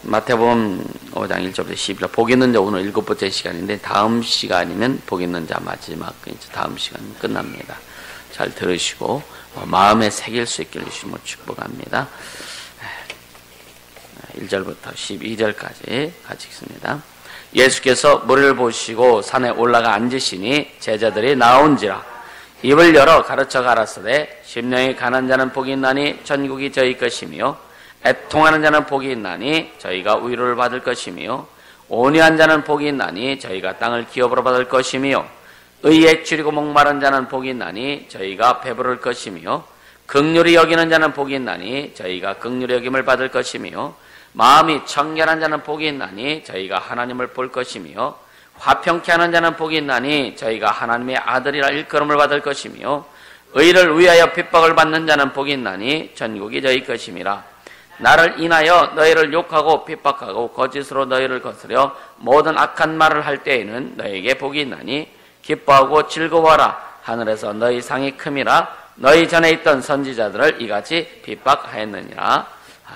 마태복음 5장 1절부터 12절 복 있는 자 오늘 7번째 시간인데 다음 시간이면 복 있는 자 마지막 이제 다음 시간 끝납니다. 잘 들으시고 마음에 새길 수 있기를 주님으로 축복합니다. 1절부터 12절까지 같이 읽습니다. 예수께서 무리를 보시고 산에 올라가 앉으시니 제자들이 나온지라 입을 열어 가르쳐 가라사대 심령이 가난 자는 복이 있나니 천국이 저희 것이며 애통하는 자는 복이 있나니 저희가 위로를 받을 것이며 온유한 자는 복이 있나니 저희가 땅을 기업으로 받을 것이며 의에 줄이고 목마른 자는 복이 있나니 저희가 배부를 것이며 긍휼히 여기는 자는 복이 있나니 저희가 긍휼히 여김을 받을 것이며 마음이 청결한 자는 복이 있나니 저희가 하나님을 볼 것이며 화평케 하는 자는 복이 있나니 저희가 하나님의 아들이라 일컬음을 받을 것이며 의를 위하여 핍박을 받는 자는 복이 있나니 천국이 저희 것임이라. 나를 인하여 너희를 욕하고 핍박하고 거짓으로 너희를 거스려 모든 악한 말을 할 때에는 너희에게 복이 있나니 기뻐하고 즐거워하라. 하늘에서 너희 상이 큼이라. 너희 전에 있던 선지자들을 이같이 핍박하였느니라.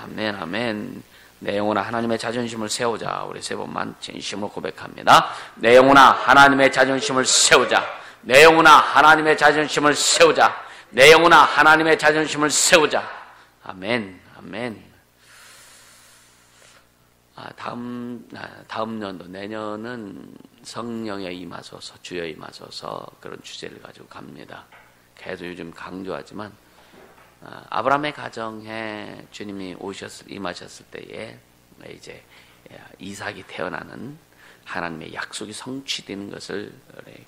아멘 아멘. 내 영혼아 하나님의 자존심을 세우자. 우리 세 번만 진심으로 고백합니다. 내 영혼아 하나님의 자존심을 세우자. 내 영혼아 하나님의 자존심을 세우자. 내 영혼아 하나님의 자존심을 세우자. 아멘 아멘. 다음 연도 내년은 성령에 임하소서 주여 임하소서 그런 주제를 가지고 갑니다. 계속 요즘 강조하지만 아브라함의 가정에 주님이 임하셨을 때에 이제 이삭이 태어나는 하나님의 약속이 성취되는 것을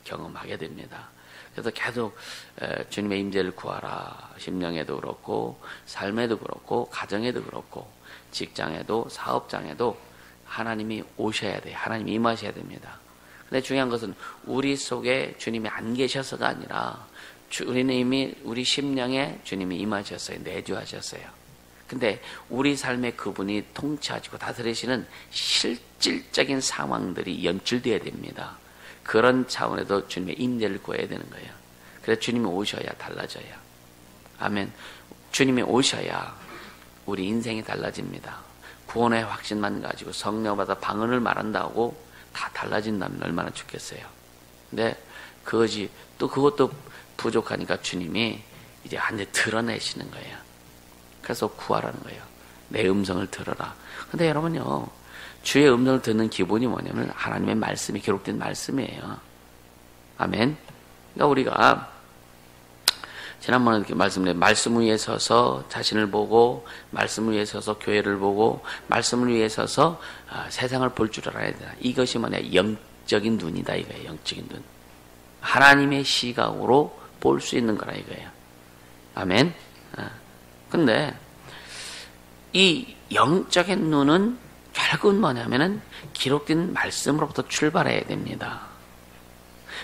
경험하게 됩니다. 그래서 계속 주님의 임재를 구하라. 심령에도 그렇고 삶에도 그렇고 가정에도 그렇고 직장에도 사업장에도 하나님이 오셔야 돼요. 하나님이 임하셔야 됩니다. 근데 중요한 것은 우리 속에 주님이 안 계셔서가 아니라 우리는 이미 우리 심령에 주님이 임하셨어요. 내주하셨어요. 근데 우리 삶에 그분이 통치하시고 다스리시는 실질적인 상황들이 연출되어야 됩니다. 그런 차원에도 주님의 임재를 구해야 되는 거예요. 그래서 주님이 오셔야 달라져요. 아멘. 주님이 오셔야 우리 인생이 달라집니다. 구원의 확신만 가지고 성령 받아 방언을 말한다고 다 달라진다면 얼마나 좋겠어요. 근데 그것도 부족하니까 주님이 이제 완전히 드러내시는 거예요. 그래서 구하라는 거예요. 내 음성을 들어라. 근데 여러분요, 주의 음성을 듣는 기본이 뭐냐면 하나님의 말씀이 기록된 말씀이에요. 아멘. 그러니까 우리가 지난번에 이렇게 말씀드린 말씀 위에 서서 자신을 보고 말씀 위에 서서 교회를 보고 말씀을 위에 서서 세상을 볼 줄 알아야 된다. 이것이 뭐냐? 영적인 눈이다 이거예요. 영적인 눈. 하나님의 시각으로 볼 수 있는 거라 이거예요. 아멘. 근데 이 영적인 눈은 결국은 뭐냐면은 기록된 말씀으로부터 출발해야 됩니다.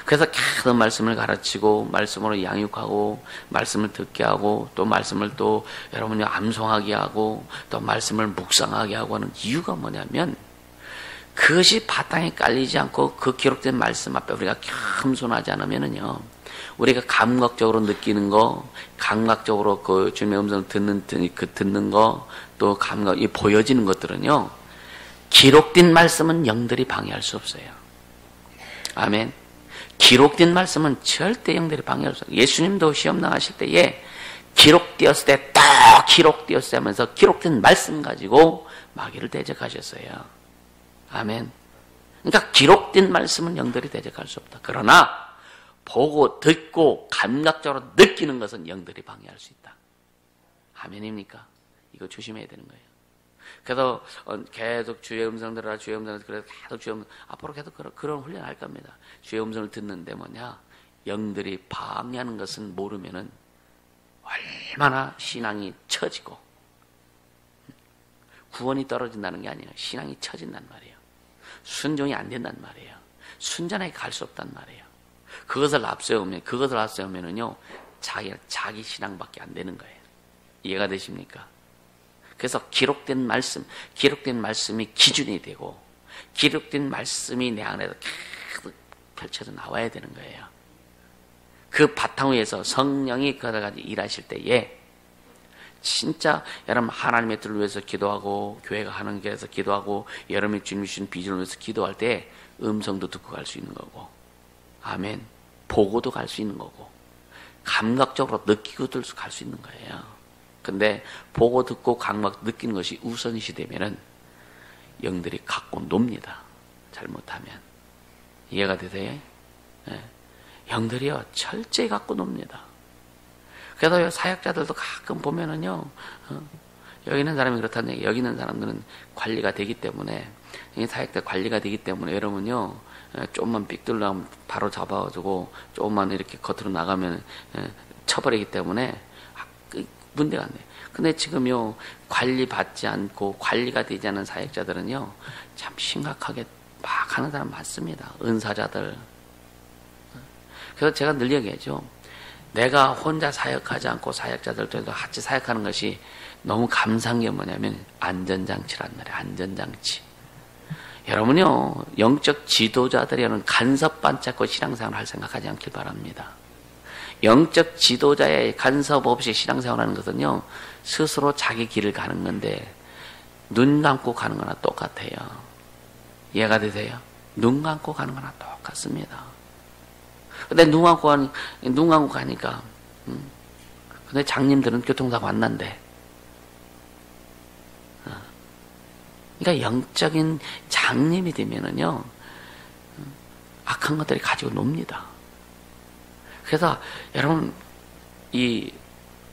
그래서 계속 말씀을 가르치고 말씀으로 양육하고 말씀을 듣게 하고 또 말씀을 또 여러분이 암송하게 하고 또 말씀을 묵상하게 하고 하는 이유가 뭐냐면 그것이 바탕에 깔리지 않고 그 기록된 말씀 앞에 우리가 겸손하지 않으면은요, 우리가 감각적으로 느끼는 거, 감각적으로 그 주님의 음성을 듣는 거, 또 감각이 보여지는 것들은요, 기록된 말씀은 영들이 방해할 수 없어요. 아멘. 기록된 말씀은 절대 영들이 방해할 수 없어요. 예수님도 시험 당하실 때에 기록되었을 때 딱 기록되었을 때 하면서 기록된 말씀 가지고 마귀를 대적하셨어요. 아멘. 그러니까 기록된 말씀은 영들이 대적할 수 없다. 그러나 보고 듣고 감각적으로 느끼는 것은 영들이 방해할 수 있다. 아멘입니까? 이거 조심해야 되는 거예요. 그래서 계속 주의 음성 들어라, 주의 음성을 그래서 계속 주의 음성, 앞으로 계속 그런 훈련 할 겁니다. 주의 음성을 듣는데 뭐냐? 영들이 방해하는 것은 모르면은 얼마나 신앙이 처지고 구원이 떨어진다는 게 아니에요. 신앙이 처진단 말이에요. 순종이 안 된단 말이에요. 순전하게 갈 수 없단 말이에요. 그것을 앞세우면은요, 자기 신앙밖에 안 되는 거예요. 이해가 되십니까? 그래서 기록된 말씀이 기준이 되고, 기록된 말씀이 내 안에서 계속 펼쳐져 나와야 되는 거예요. 그 바탕 위에서 성령이 그러다가 일하실 때에 진짜 여러분 하나님의 뜻을 위해서 기도하고 교회가 하는 길에서 기도하고 여러분이 주님이 주신 비전을 위해서 기도할 때 음성도 듣고 갈 수 있는 거고, 아멘, 보고도 갈 수 있는 거고, 감각적으로 느끼고도 갈 수 있는 거예요. 근데 보고 듣고 감각 느끼는 것이 우선시 되면은 영들이 갖고 놉니다. 잘못하면. 이해가 되세요? 네. 영들이요 철저히 갖고 놉니다. 그래서 사역자들도 가끔 보면은요, 여기 있는 사람이 그렇다는 얘기, 여기 있는 사람들은 관리가 되기 때문에, 사역자 관리가 되기 때문에 여러분요, 조금만 삑들나면 바로 잡아가지고 조금만 이렇게 겉으로 나가면 쳐버리기 때문에 문제가 안 돼요. 근데 지금요, 관리받지 않고 관리가 되지 않은 사역자들은요, 참 심각하게 막 하는 사람 많습니다. 은사자들. 그래서 제가 늘 얘기하죠. 내가 혼자 사역하지 않고 사역자들도 같이 사역하는 것이 너무 감사한 게 뭐냐면 안전장치란 말이에요. 안전장치. 여러분요, 영적 지도자들이라는 간섭 반짝고 신앙생활을 할 생각하지 않길 바랍니다. 영적 지도자의 간섭 없이 신앙생활하는 것은요, 스스로 자기 길을 가는 건데 눈 감고 가는 거나 똑같아요. 이해가 되세요? 눈 감고 가는 거나 똑같습니다. 근데 눈 감고 가니까, 근데 장님들은 교통사고 안 난대. 그러니까 영적인 장님이 되면은요, 악한 것들이 가지고 놉니다. 그래서 여러분, 이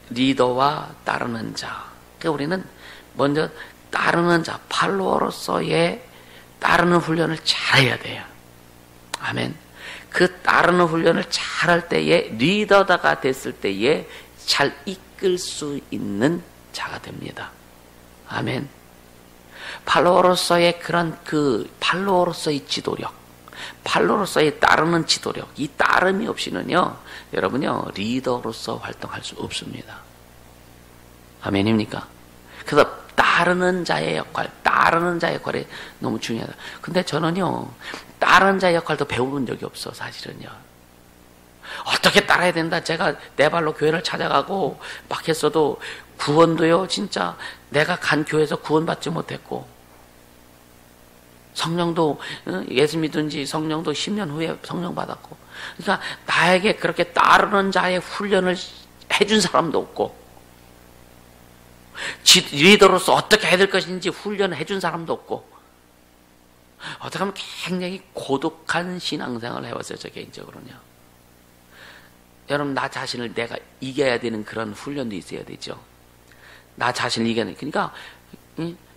리더와 따르는 자, 그러니까 우리는 먼저 따르는 자, 팔로워로서의 따르는 훈련을 잘해야 돼요. 아멘. 그 따르는 훈련을 잘할 때에 리더가 됐을 때에 잘 이끌 수 있는 자가 됩니다. 아멘. 팔로워로서의 그런 팔로워로서의 지도력, 팔로워로서의 따르는 지도력, 이 따름이 없이는요, 여러분요, 리더로서 활동할 수 없습니다. 아멘입니까? 그래서 따르는 자의 역할이 너무 중요하다. 근데 저는요, 따르는 자의 역할도 배워본 적이 없어, 사실은요. 어떻게 따라야 된다. 제가 내 발로 교회를 찾아가고 막 했어도 구원도요, 진짜 내가 간 교회에서 구원받지 못했고, 성령도, 예수 믿은 지 성령도 10년 후에 성령 받았고, 그러니까 나에게 그렇게 따르는 자의 훈련을 해준 사람도 없고, 리더로서 어떻게 해야 될 것인지 훈련을 해준 사람도 없고, 어떻게 하면 굉장히 고독한 신앙생활을 해왔어요, 저 개인적으로는요. 여러분, 나 자신을 내가 이겨야 되는 그런 훈련도 있어야 되죠. 나 자신을 이겨야 돼. 그러니까,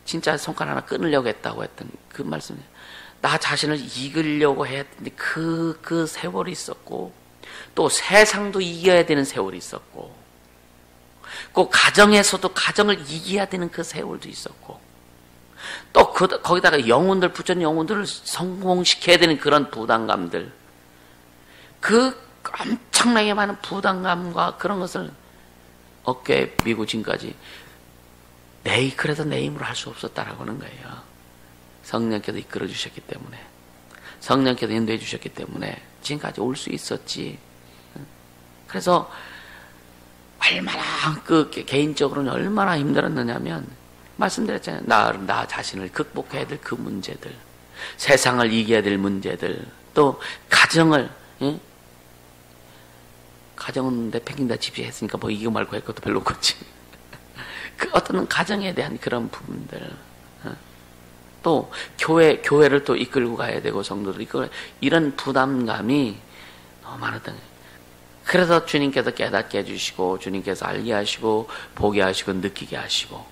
진짜 손가락 하나 끊으려고 했다고 했던 그 말씀이에요. 나 자신을 이기려고 했는데 그 세월이 있었고, 또 세상도 이겨야 되는 세월이 있었고, 그 가정에서도 가정을 이겨야 되는 그 세월도 있었고, 또 거기다가 영혼들, 부처님 영혼들을 성공시켜야 되는 그런 부담감들, 그 엄청나게 많은 부담감과 그런 것을 어깨에 미고 지금까지 그래서 내 힘으로 할 수 없었다라고 하는 거예요. 성령께서 이끌어 주셨기 때문에, 성령께서 인도해 주셨기 때문에 지금까지 올 수 있었지. 그래서 얼마나 개인적으로는 얼마나 힘들었느냐면, 말씀드렸잖아요. 나 자신을 극복해야 될 그 문제들, 세상을 이겨야 될 문제들, 또 가정은 내팽긴다 집시했으니까 뭐 이거 말고 할 것도 별로 없겠지. 그 어떤 가정에 대한 그런 부분들, 또 교회를 또 이끌고 가야 되고 성도들 이런 부담감이 너무 많았던 거예요. 그래서 주님께서 깨닫게 해주시고, 주님께서 알게 하시고, 보게 하시고, 느끼게 하시고,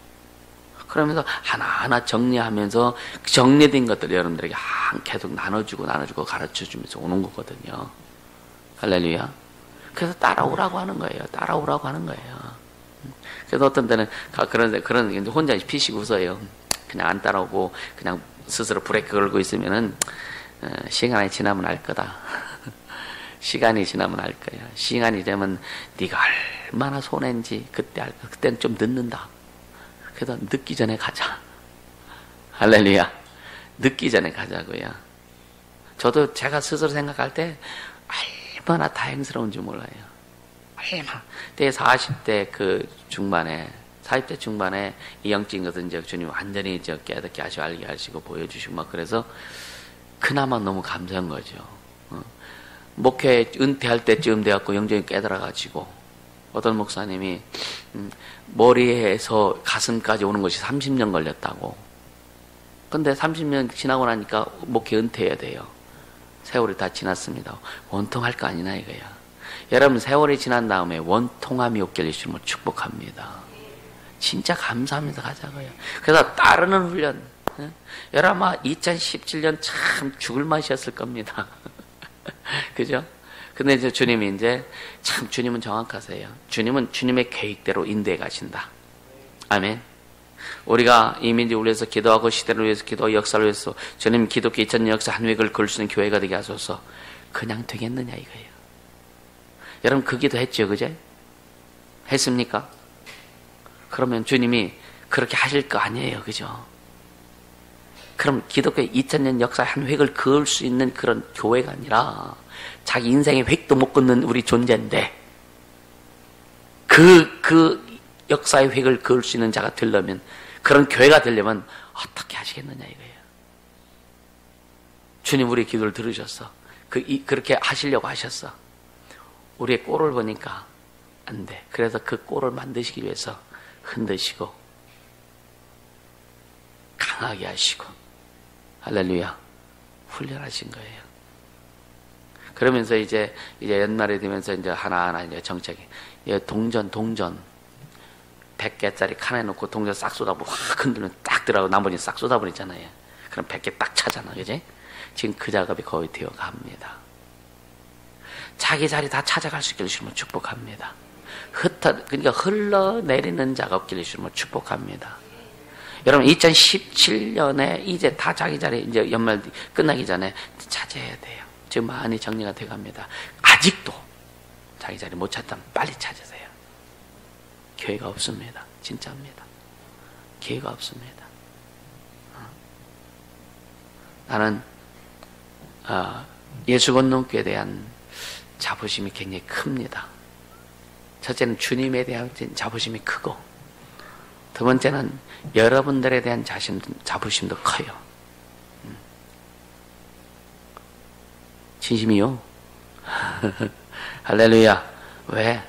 그러면서 하나하나 정리하면서 정리된 것들 여러분들에게 계속 나눠주고 가르쳐주면서 오는 거거든요. 할렐루야. 그래서 따라오라고 하는 거예요. 따라오라고 하는 거예요. 그래서 어떤 때는 그런 혼자 피식 웃어요. 그냥 안 따라오고 그냥 스스로 브레이크 걸고 있으면은 시간이 지나면 알 거다. 시간이 지나면 알 거야. 시간이 되면 네가 얼마나 손해인지 그때 알 거야. 그때는 좀 늦는다. 그래서 늦기 전에 가자. 할렐루야. 늦기 전에 가자고요. 저도 제가 스스로 생각할 때 얼마나 다행스러운지 몰라요. 얼마나. 때 40대 그 중반에 40대 중반에 이 영적인 것은 이제 주님 완전히 이제 깨닫게 하시고 알게 하시고 보여주시고 막 그래서 그나마 너무 감사한 거죠. 목회 은퇴할 때쯤 돼갖고 영적인 깨달아가지고 어떤 목사님이 머리에서 가슴까지 오는 것이 30년 걸렸다고. 근데 30년 지나고 나니까 목회 은퇴해야 돼요. 세월이 다 지났습니다. 원통할 거 아니나 이거야. 여러분 세월이 지난 다음에 원통함이 없게 해주시면 축복합니다. 진짜 감사하면서 가자고요. 그래서 따르는 훈련. 여러분 아마 2017년 참 죽을 맛이었을 겁니다. 그죠? 근데 이제 주님이 이제 참 주님은 정확하세요. 주님은 주님의 계획대로 인도해 가신다. 아멘. 우리가 이 민족을 위해서 기도하고 시대를 위해서 기도하고 역사를 위해서 주님 기독교 2000년 역사 한 획을 그을 수 있는 교회가 되게 하소서. 그냥 되겠느냐 이거예요. 여러분 그 기도 했죠, 그제? 했습니까? 그러면 주님이 그렇게 하실 거 아니에요, 그죠? 그럼 기독교 2000년 역사 한 획을 그을 수 있는 그런 교회가 아니라 자기 인생의 획도 못 긋는 우리 존재인데 그 역사의 획을 그을 수 있는 자가 되려면 그런 교회가 되려면 어떻게 하시겠느냐 이거예요. 주님 우리 기도를 들으셨어. 그렇게 하시려고 하셨어. 우리의 꼴을 보니까 안 돼. 그래서 그 꼴을 만드시기 위해서 흔드시고 강하게 하시고 할렐루야 훈련하신 거예요. 그러면서 이제 연말이 되면서 이제 하나하나 이제 정책이 동전 100개짜리 칸에 놓고 동전 싹 쏟아부어 확 흔들면 딱 들어가고 나머지는 싹 쏟아버리잖아요. 그럼 100개 딱 차잖아, 그지? 지금 그 작업이 거의 되어 갑니다. 자기 자리 다 찾아갈 수 있게 주시면 축복합니다. 그러니까 흘러내리는 작업 길 주시면 축복합니다. 여러분 2017년에 이제 다 자기 자리 이제 연말 끝나기 전에 찾아야 돼요. 지금 많이 정리가 돼갑니다. 아직도 자기 자리 못 찾다면 빨리 찾으세요. 기회가 없습니다. 진짜입니다. 기회가 없습니다. 나는 예수 건너교에 대한 자부심이 굉장히 큽니다. 첫째는 주님에 대한 자부심이 크고 두 번째는 여러분들에 대한 자부심도 커요. 진심이요? 할렐루야. 왜?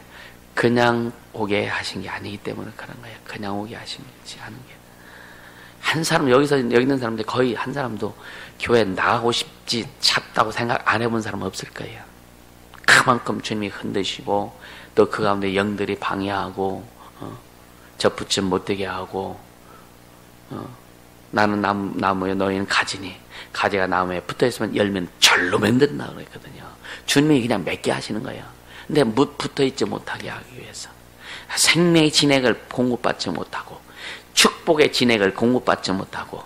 그냥 오게 하신 게 아니기 때문에 그런 거예요. 그냥 오게 하신 게 하는 게. 한 사람, 여기 있는 사람들 거의 한 사람도 교회 나가고 싶지 찾다고 생각 안 해본 사람은 없을 거예요. 그만큼 주님이 흔드시고 또 그 가운데 영들이 방해하고 접붙임 못되게 하고 나는 나무에 너희는 가지니 가지가 나무에 붙어있으면 열면 절로 맺는다 그랬거든요. 주님이 그냥 맺게 하시는 거예요. 근데 붙어있지 못하게 하기 위해서 생명의 진액을 공급받지 못하고 축복의 진액을 공급받지 못하고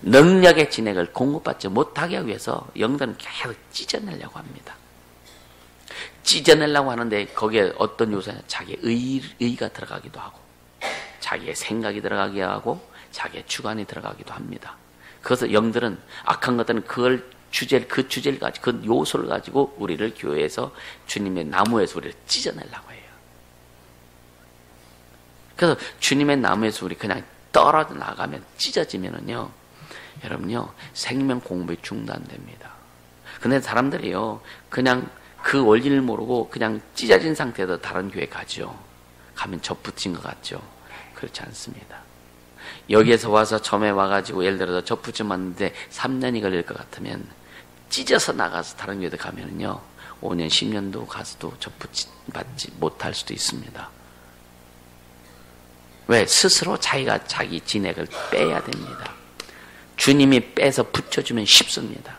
능력의 진액을 공급받지 못하게 하기 위해서 영들은 계속 찢어내려고 합니다. 찢어내려고 하는데 거기에 어떤 요소냐? 자기의 의가 들어가기도 하고 자기의 생각이 들어가기도 하고 자기의 주관이 들어가기도 합니다. 그래서 영들은 악한 것들은 그 주제를 가지고 그 요소를 가지고 우리를 교회에서 주님의 나무에서 우리를 찢어내려고 해요. 그래서 주님의 나무에서 우리 그냥 떨어져 나가면 찢어지면은요, 여러분요 생명 공부에 중단됩니다. 근데 사람들이요 그냥 그 원리를 모르고 그냥 찢어진 상태에서 다른 교회 가죠. 가면 접붙인 것 같죠. 그렇지 않습니다. 여기에서 와서 처음에 와가지고 예를 들어서 접붙임 왔는데 3년이 걸릴 것 같으면 찢어서 나가서 다른 교회에 가면은요 5년 10년도 가서도 접붙임 받지 못할 수도 있습니다. 왜? 스스로 자기가 자기 진액을 빼야 됩니다. 주님이 빼서 붙여주면 쉽습니다.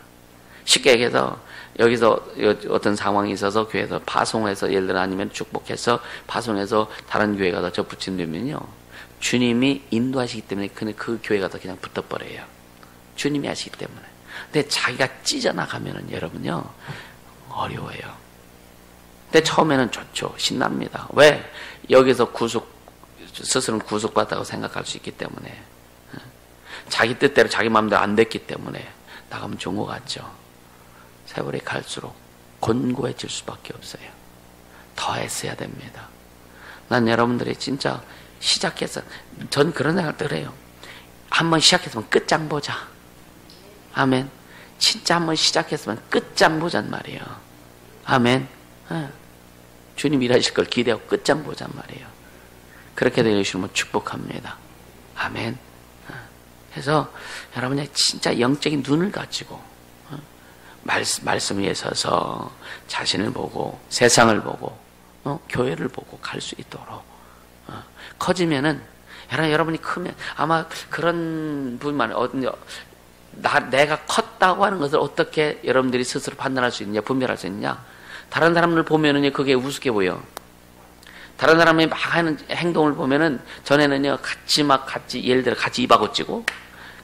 쉽게 얘기해서 여기서 어떤 상황이 있어서 교회에서 파송해서 예를 들어 아니면 축복해서 파송해서 다른 교회 가서 접붙임되면요 주님이 인도하시기 때문에 그 교회 가서 그냥 붙어버려요. 주님이 하시기 때문에. 근데 자기가 찢어나가면은 여러분요 어려워요. 근데 처음에는 좋죠. 신납니다. 왜? 여기서 스스로는 구속받았다고 생각할 수 있기 때문에 자기 뜻대로 자기 마음대로 안 됐기 때문에 나가면 좋은 것 같죠. 세월이 갈수록 곤고해질 수밖에 없어요. 더 애써야 됩니다. 난 여러분들이 진짜 시작해서 전 그런 생각들 해요. 한번 시작했으면 끝장 보자. 아멘. 진짜 한번 시작했으면 끝장 보잔 말이에요. 아멘. 주님 일하실 걸 기대하고 끝장 보잔 말이에요. 그렇게 되시면 축복합니다. 아멘. 그래서 여러분이 진짜 영적인 눈을 가지고 말씀 위에 서서 자신을 보고 세상을 보고 교회를 보고 갈 수 있도록 커지면은 여러분이 크면 아마 그런 부분만 내가 컸다고 하는 것을 어떻게 여러분들이 스스로 판단할 수 있느냐, 분별할 수 있느냐. 다른 사람을 보면은 그게 우습게 보여. 다른 사람이 막 하는 행동을 보면은 전에는요 같이 예를 들어 같이 입하고 찌고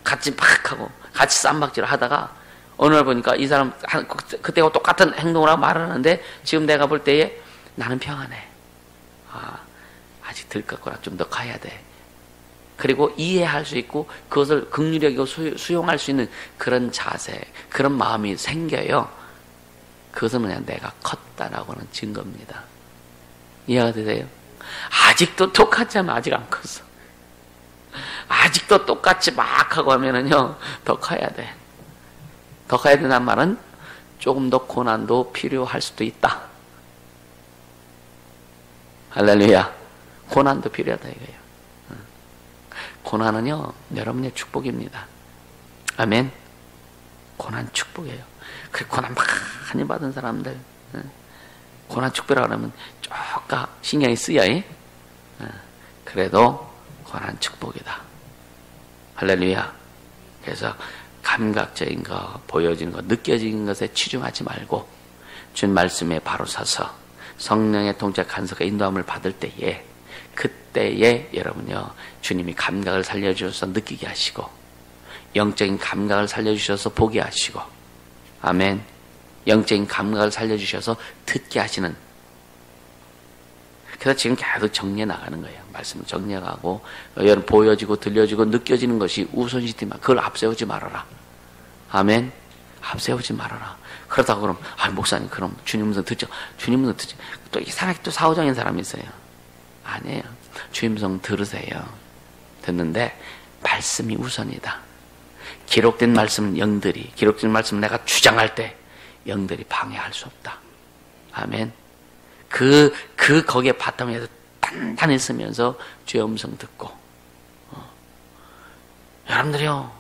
같이 막 하고 같이 쌈박질을 하다가 어느 날 보니까 이 사람 그때와 똑같은 행동을 하고 말을 하는데 지금 내가 볼 때에 나는 평안해. 아직 덜 컸구나. 좀 더 가야 돼. 그리고 이해할 수 있고 그것을 긍휼히 여기고 수용할 수 있는 그런 자세, 그런 마음이 생겨요. 그것은 그냥 내가 컸다라고 하는 증거입니다. 이해가 되세요? 아직도 똑같이 하면 아직 안 컸어. 아직도 똑같이 막 하고 하면은요 더 커야 돼. 더 커야 된다는 말은 조금 더 고난도 필요할 수도 있다. 할렐루야. 고난도 필요하다 이거예요. 고난은요 여러분의 축복입니다. 아멘. 고난 축복이에요. 그 고난 많이 받은 사람들 고난 축복이라고 하면 조금 신경이 쓰여. 그래도 고난 축복이다. 할렐루야. 그래서 감각적인 거, 보여지는 거, 느껴지는 것에 치중하지 말고 주님 말씀에 바로 서서 성령의 통치 간섭과 인도함을 받을 때에 그때에 여러분요 주님이 감각을 살려주셔서 느끼게 하시고 영적인 감각을 살려주셔서 보게 하시고 아멘. 영적인 감각을 살려주셔서 듣게 하시는. 그래서 지금 계속 정리해 나가는 거예요. 말씀을 정리해가고 여러분 보여지고 들려지고 느껴지는 것이 우선시되면 그걸 앞세우지 말아라. 아멘. 앞세우지 말아라. 그러다가 그럼 목사님 그럼 주님 음성 듣죠. 주님 음성 듣죠. 또 이상하게 또 사후적인 사람이 있어요. 아니에요. 주님 음성 들으세요. 듣는데 말씀이 우선이다. 기록된 말씀은 영들이, 기록된 말씀은 내가 주장할 때 영들이 방해할 수 없다. 아멘. 거기에 바탕에서 단단히 쓰면서 주의 음성 듣고 여러분들이요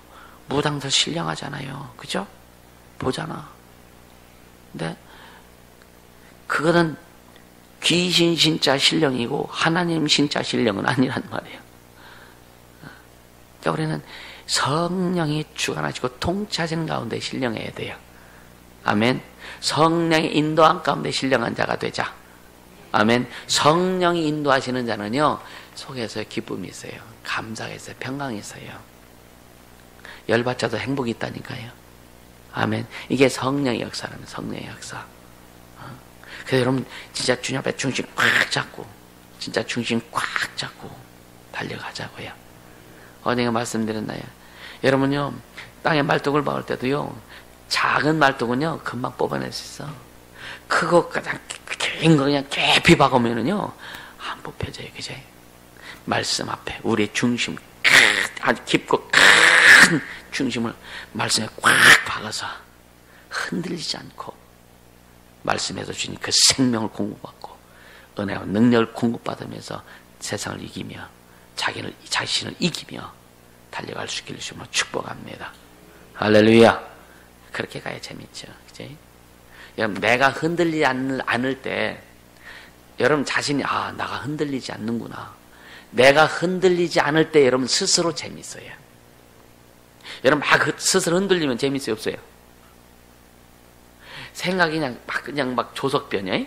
무당들 신령하잖아요. 그죠? 보잖아. 근데 그거는 귀신 신자 신령이고 하나님 신자 신령은 아니란 말이에요. 그러니까 우리는 성령이 주관하시고 통치하시는 가운데 신령해야 돼요. 아멘. 성령의 인도한 가운데 신령한 자가 되자. 아멘. 성령이 인도하시는 자는요 속에서 기쁨이 있어요. 감사가 있어요. 평강이 있어요. 열받쳐도 행복이 있다니까요. 아멘. 이게 성령의 역사라면 성령의 역사. 그래서 여러분 진짜 주님 앞에 중심 꽉 잡고 진짜 중심 꽉 잡고 달려가자고요. 어제가 말씀드렸나요? 여러분요 땅에 말뚝을 박을 때도요 작은 말뚝은요 금방 뽑아낼 수 있어. 크고 가장 긴 거 그냥 깊이 박으면은요 안 뽑혀져요. 그죠? 말씀 앞에 우리의 중심 아주 깊고 큰 중심을 말씀에 꽉 박아서 흔들리지 않고 말씀에서 주님 그 생명을 공급받고 은혜와 능력을 공급받으면서 세상을 이기며 자신을 이기며 달려갈 수 있기를 주님으로 축복합니다. 할렐루야. 그렇게 가야 재밌죠. 그치? 여러분 내가 흔들리지 않을 때 여러분 자신이 나가 흔들리지 않는구나. 내가 흔들리지 않을 때 여러분 스스로 재밌어요. 여러분 막 스스로 흔들리면 재밌어요 없어요? 생각이 그냥 막 조석변이야.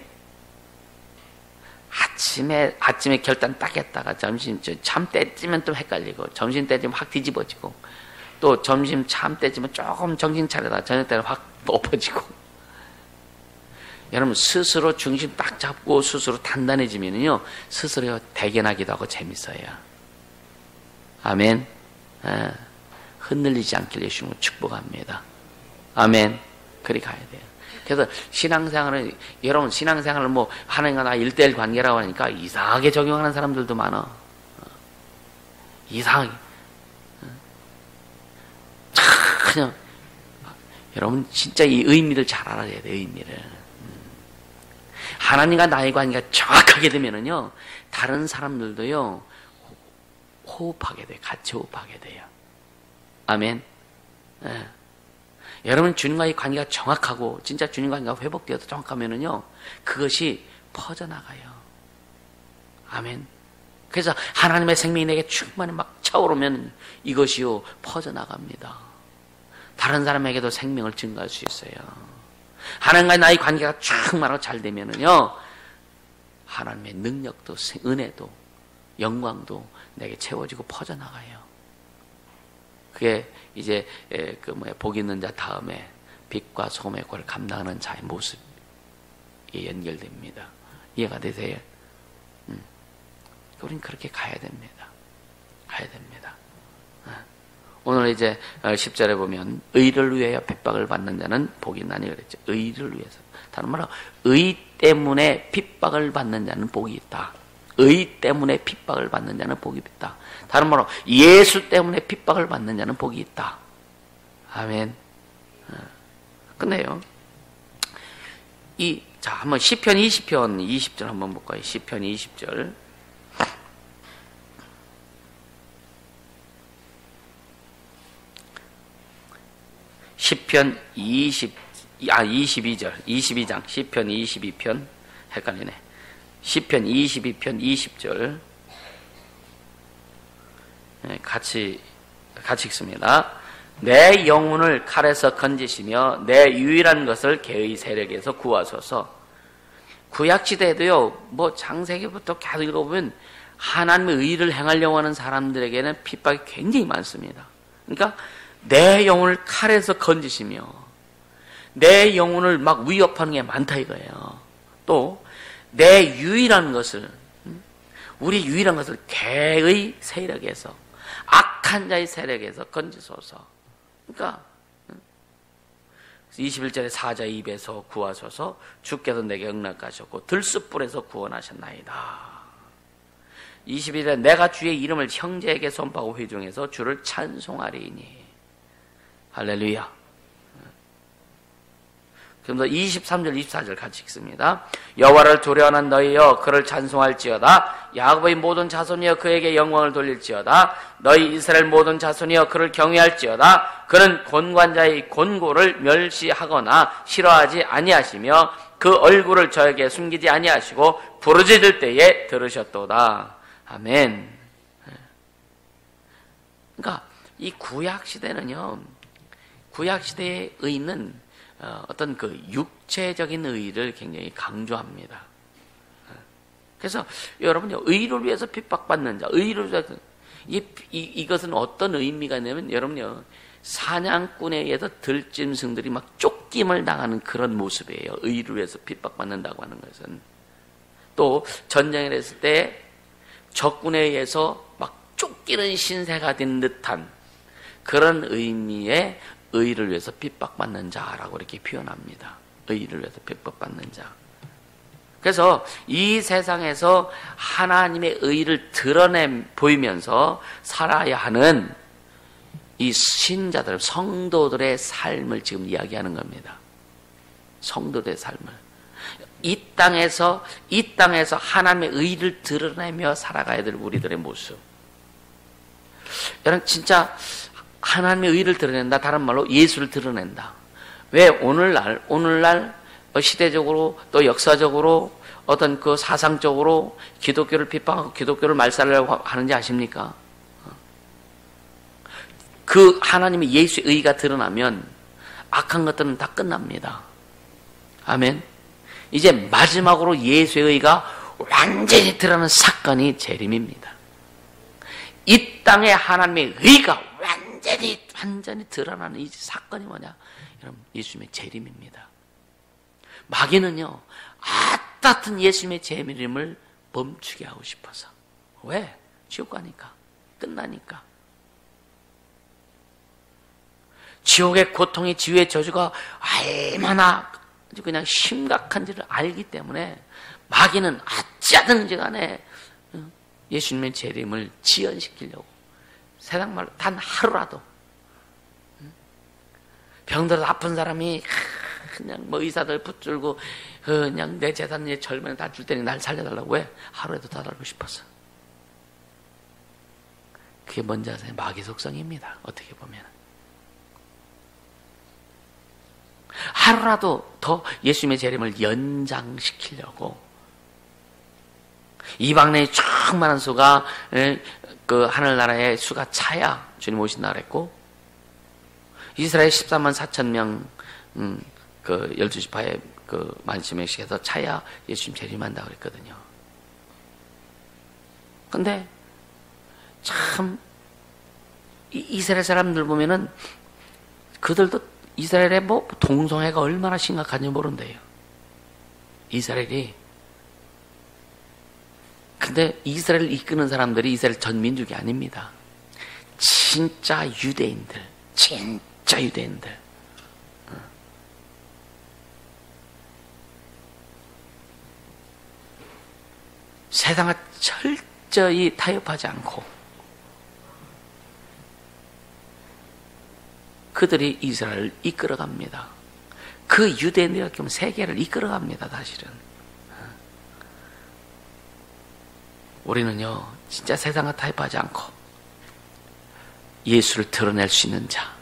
아침에 결단 딱 했다가 점심 참 때쯤면 또 헷갈리고 점심 때쯤 확 뒤집어지고 또 점심 참 때쯤은 조금 정신 차리다가 저녁 때는 확 엎어지고. 여러분 스스로 중심 딱 잡고 스스로 단단해지면요 스스로 대견하기도 하고 재밌어요. 아멘. 흔들리지 않길 예수님으로 축복합니다. 아멘. 그리 가야 돼요. 그래서 신앙생활을 여러분 신앙생활을 하나님과 나 1:1 관계라고 하니까 이상하게 적용하는 사람들도 많아. 이상하게. 그냥, 여러분, 진짜 이 의미를 잘 알아야 돼요, 의미를. 하나님과 나의 관계가 정확하게 되면은요, 다른 사람들도요, 호흡하게 돼요. 같이 호흡하게 돼요. 아멘. 예. 여러분, 주님과의 관계가 정확하고, 진짜 주님과 관계가 회복되어서 정확하면은요, 그것이 퍼져나가요. 아멘. 그래서 하나님의 생명이 내게 충만히 막 차오르면 이것이요, 퍼져나갑니다. 다른 사람에게도 생명을 증거할 수 있어요. 하나님과 나의 관계가 충만하고 잘 되면은요, 하나님의 능력도, 은혜도, 영광도 내게 채워지고 퍼져나가요. 그게 이제 복 있는 자 다음에 빛과 소금의 꼴을 감당하는 자의 모습에 연결됩니다. 이해가 되세요? 우리는 그렇게 가야 됩니다. 가야 됩니다. 오늘 이제 10절에 보면 의를 위하여 핍박을 받는 자는 복이 있나니 그랬죠. 의를 위해서. 다른 말로 의 때문에 핍박을 받는 자는 복이 있다. 의 때문에 핍박을 받는 자는 복이 있다. 다른 말로 예수 때문에 핍박을 받는 자는 복이 있다. 아멘. 끝내요. 자, 한번 시편 20편 20절 한번 볼까요? 시편 20절. 시편 22절, 22장, 시편 22편, 헷갈리네. 시편 22편 20절. 네, 같이 읽습니다. 내 영혼을 칼에서 건지시며 내 유일한 것을 개의 세력에서 구하소서. 구약시대에도요, 창세기부터 계속 읽어보면 하나님의 의를 행하려고 하는 사람들에게는 핍박이 굉장히 많습니다. 그러니까 내 영혼을 칼에서 건지시며 내 영혼을 막 위협하는 게 많다 이거예요. 또 내 유일한 것을, 우리 유일한 것을 개의 세력에서, 악한 자의 세력에서 건지소서. 그러니까 21절에 사자의 입에서 구하소서. 주께서 내게 응답하셨고 들쑥불에서 구원하셨나이다. 21절에 내가 주의 이름을 형제에게 선포하고 회중에서 주를 찬송하리니. 할렐루야. 그럼 23절 24절 같이 읽습니다. 여호와를 두려워하는 너희여 그를 찬송할지어다. 야곱의 모든 자손이여 그에게 영광을 돌릴지어다. 너희 이스라엘 모든 자손이여 그를 경외할지어다. 그는 곤관자의 곤고를 멸시하거나 싫어하지 아니하시며 그 얼굴을 저에게 숨기지 아니하시고 부르짖을 때에 들으셨도다. 아멘. 그러니까 이 구약시대는요, 구약시대의 의는 어떤 그 육체적인 의를 굉장히 강조합니다. 그래서 여러분요, 의를 위해서 핍박받는 자, 의를 위해서, 이것은 어떤 의미가 있냐면, 여러분요, 사냥꾼에 의해서 들짐승들이 막 쫓김을 당하는 그런 모습이에요. 의를 위해서 핍박받는다고 하는 것은. 또 전쟁을 했을 때 적군에 의해서 막 쫓기는 신세가 된 듯한 그런 의미의 의를 위해서 핍박받는 자라고 이렇게 표현합니다. 의를 위해서 핍박받는 자. 그래서 이 세상에서 하나님의 의를 드러내 보이면서 살아야 하는 이 신자들, 성도들의 삶을 지금 이야기하는 겁니다. 성도들의 삶을. 이 땅에서 하나님의 의를 드러내며 살아가야 될 우리들의 모습. 여러분, 진짜 하나님의 의를 드러낸다. 다른 말로 예수를 드러낸다. 왜 오늘날 시대적으로 또 역사적으로 어떤 그 사상적으로 기독교를 핍박하고 기독교를 말살하려고 하는지 아십니까? 그 하나님의 예수의 의가 드러나면 악한 것들은 다 끝납니다. 아멘. 이제 마지막으로 예수의 의가 완전히 드러나는 사건이 재림입니다. 이 땅에 하나님의 의가 완전히 드러나는 이 사건이 뭐냐? 여러분, 예수님의 재림입니다. 마귀는요, 같은 예수님의 재림을 멈추게 하고 싶어서. 왜? 지옥 가니까. 끝나니까. 지옥의 고통이, 지옥의 저주가 얼마나 그냥 심각한지를 알기 때문에 마귀는 어찌하든지 간에 예수님의 재림을 지연시키려고 세상 말로 단 하루라도 병들어서 아픈 사람이 그냥 뭐 의사들 붙들고 그냥 내 재산 내 절반을 다 줄 테니 날 살려달라고. 왜? 하루라도 더 달고 싶어서. 그게 뭔지 아세요? 마귀 속성입니다. 어떻게 보면 하루라도 더 예수님의 재림을 연장시키려고 이방 내에 충만한 수가 그 하늘나라의 수가 차야 주님 오신다 그랬고, 이스라엘 14만 4천 명 그 12지파의 그 만심의식에서 차야 예수님 재림한다 그랬거든요. 근데 참 이스라엘 사람들 보면은 그들도 이스라엘의 뭐 동성애가 얼마나 심각한지 모른대요. 이스라엘이. 근데 이스라엘을 이끄는 사람들이 이스라엘 전 민족이 아닙니다. 진짜 유대인들, 진짜 유대인들. 세상과 철저히 타협하지 않고 그들이 이스라엘을 이끌어갑니다. 그 유대인들이 보면 세계를 이끌어갑니다. 사실은 우리는요 진짜 세상과 타협하지 않고 예수를 드러낼 수 있는 자,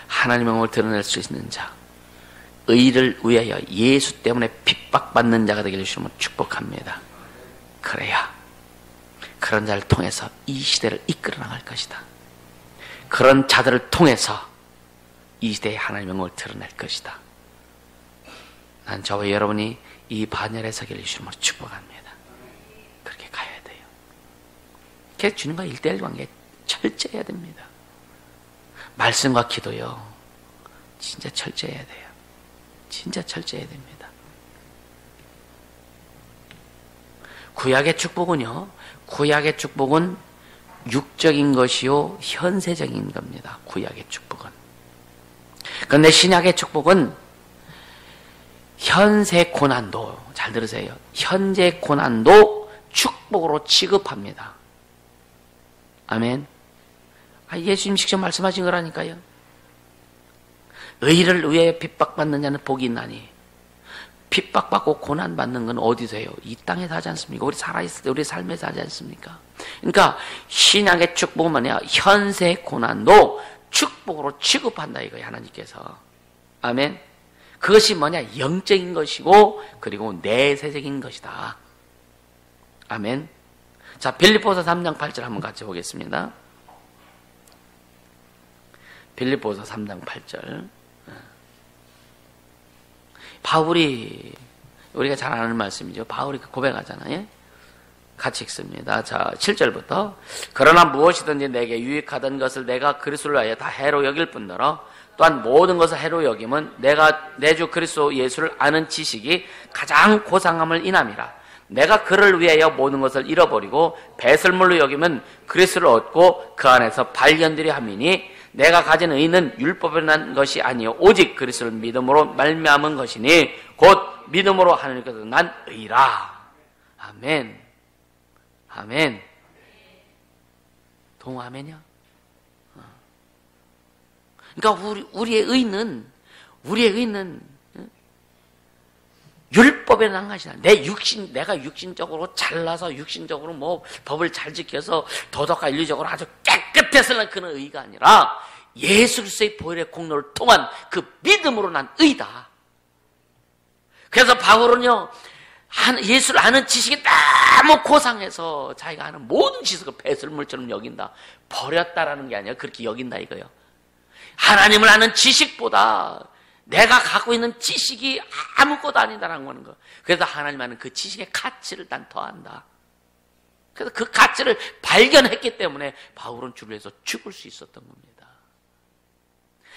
하나님의 영을 드러낼 수 있는 자, 의를 위하여 예수 때문에 핍박받는 자가 되기를 주님으로 축복합니다. 그래야 그런 자를 통해서 이 시대를 이끌어 나갈 것이다. 그런 자들을 통해서 이 시대에 하나님의 영을 드러낼 것이다. 난 저와 여러분이 이 반열에 서기를 주님으로 축복합니다. 그렇게 가야 돼요. 그래서 주님과 1대1 관계 철저해야 됩니다. 말씀과 기도요 진짜 철저해야 돼요. 진짜 철저해야 됩니다. 구약의 축복은요, 구약의 축복은 육적인 것이요 현세적인 겁니다. 구약의 축복은. 그런데 신약의 축복은 현세 고난도, 잘 들으세요, 현재 고난도 축복으로 취급합니다. 아멘. 예수님 직접 말씀하신 거라니까요. 의를 위해 핍박받는 자는 복이 있나니. 핍박받고 고난받는 건 어디서 해요? 이 땅에서 하지 않습니까? 우리 살아있을 때 우리 삶에서 하지 않습니까? 그러니까 신약의 축복은 뭐냐? 현세 고난도 축복으로 취급한다 이거예요. 하나님께서. 아멘. 그것이 뭐냐? 영적인 것이고 그리고 내세적인 것이다. 아멘. 자, 빌립보서 3장 8절 한번 같이 보겠습니다. 빌립보서 3장 8절. 바울이, 우리가 잘 아는 말씀이죠. 바울이 고백하잖아요. 같이 읽습니다. 자, 7절부터. 그러나 무엇이든지 내게 유익하던 것을 내가 그리스도를 위하여 다 해로 여길 뿐더러 또한 모든 것을 해로 여김은 내가 내 주 그리스도 예수를 아는 지식이 가장 고상함을 인함이라. 내가 그를 위하여 모든 것을 잃어버리고 배설물로 여기면 그리스도를 얻고 그 안에서 발견되려 함이니 내가 가진 의는 율법에 난 것이 아니요 오직 그리스도를 믿음으로 말미암은 것이니 곧 믿음으로 하나님께서 난 의라. 아멘. 아멘. 동아멘이야. 그러니까 우리의 의는 율법에 난 것이 아니야. 내가 육신적으로 잘나서 육신적으로 뭐 법을 잘 지켜서 도덕과 윤리적으로 아주 깨끗해서는 그는 의가 아니라 예수 그리스도의 보혈의 공로를 통한 그 믿음으로 난 의다. 그래서 바울은요, 예수를 아는 지식이 너무 고상해서 자기가 아는 모든 지식을 배설물처럼 여긴다. 버렸다라는 게 아니라 그렇게 여긴다 이거예요. 하나님을 아는 지식보다 내가 갖고 있는 지식이 아무것도 아니다라는 거는 거. 그래서 하나님 아는 그 지식의 가치를 난 더한다. 그래서 그 가치를 발견했기 때문에 바울은 주를 위해서 죽을 수 있었던 겁니다.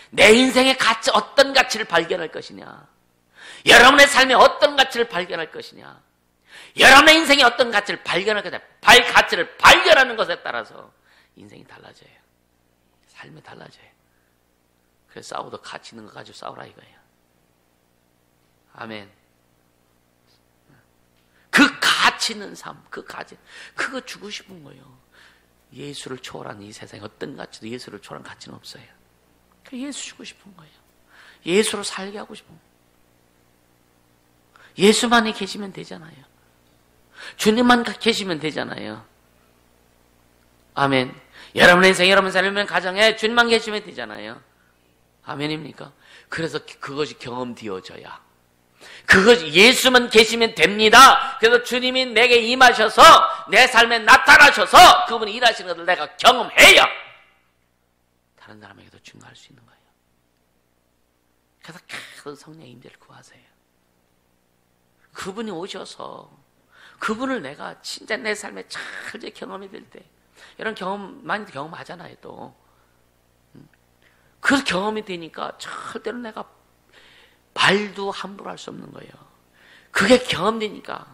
내 인생의 가치, 어떤 가치를 발견할 것이냐, 여러분의 삶에 어떤 가치를 발견할 것이냐, 여러분의 인생에 어떤 가치를 발견할 것이냐, 가치를 발견하는 것에 따라서 인생이 달라져요. 삶이 달라져요. 그래서 싸워도 가치 있는 거 가지고 싸우라 이거예요. 아멘. 그 가치 있는 삶, 그거 주고 싶은 거예요. 예수를 초월한 이 세상에 어떤 가치도 예수를 초월한 가치는 없어요. 예수 주고 싶은 거예요. 예수로 살게 하고 싶은 거예요. 예수만이 계시면 되잖아요. 주님만 계시면 되잖아요. 아멘. 여러분의 인생, 여러분 삶의 가정에 주님만 계시면 되잖아요. 아멘입니까? 그래서 그것이 경험되어져야. 그것이 예수만 계시면 됩니다. 그래서 주님이 내게 임하셔서 내 삶에 나타나셔서 그분이 일하시는 것을 내가 경험해야 다른 사람에게도 증거할 수 있는 거예요. 그래서 큰 성령의 임재를 구하세요. 그분이 오셔서 그분을 내가 진짜 내 삶에 철저히 경험이 될 때, 이런 경험 많이 경험하잖아요 또. 그 경험이 되니까 절대로 내가 말도 함부로 할 수 없는 거예요. 그게 경험되니까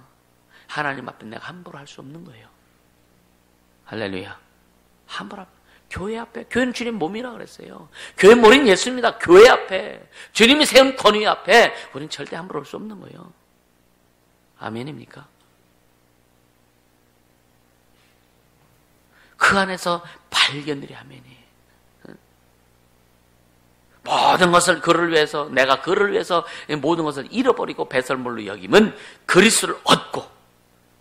하나님 앞에 내가 함부로 할 수 없는 거예요. 할렐루야. 함부로 교회 앞에, 교회는 주님 몸이라 그랬어요. 교회 머리는 예수입니다. 교회 앞에, 주님이 세운 권위 앞에 우리는 절대 함부로 할 수 없는 거예요. 아멘입니까? 그 안에서 발견들이 아멘이에요. 모든 것을 그를 위해서, 내가 그를 위해서 모든 것을 잃어버리고 배설물로 여기면 그리스도를 얻고,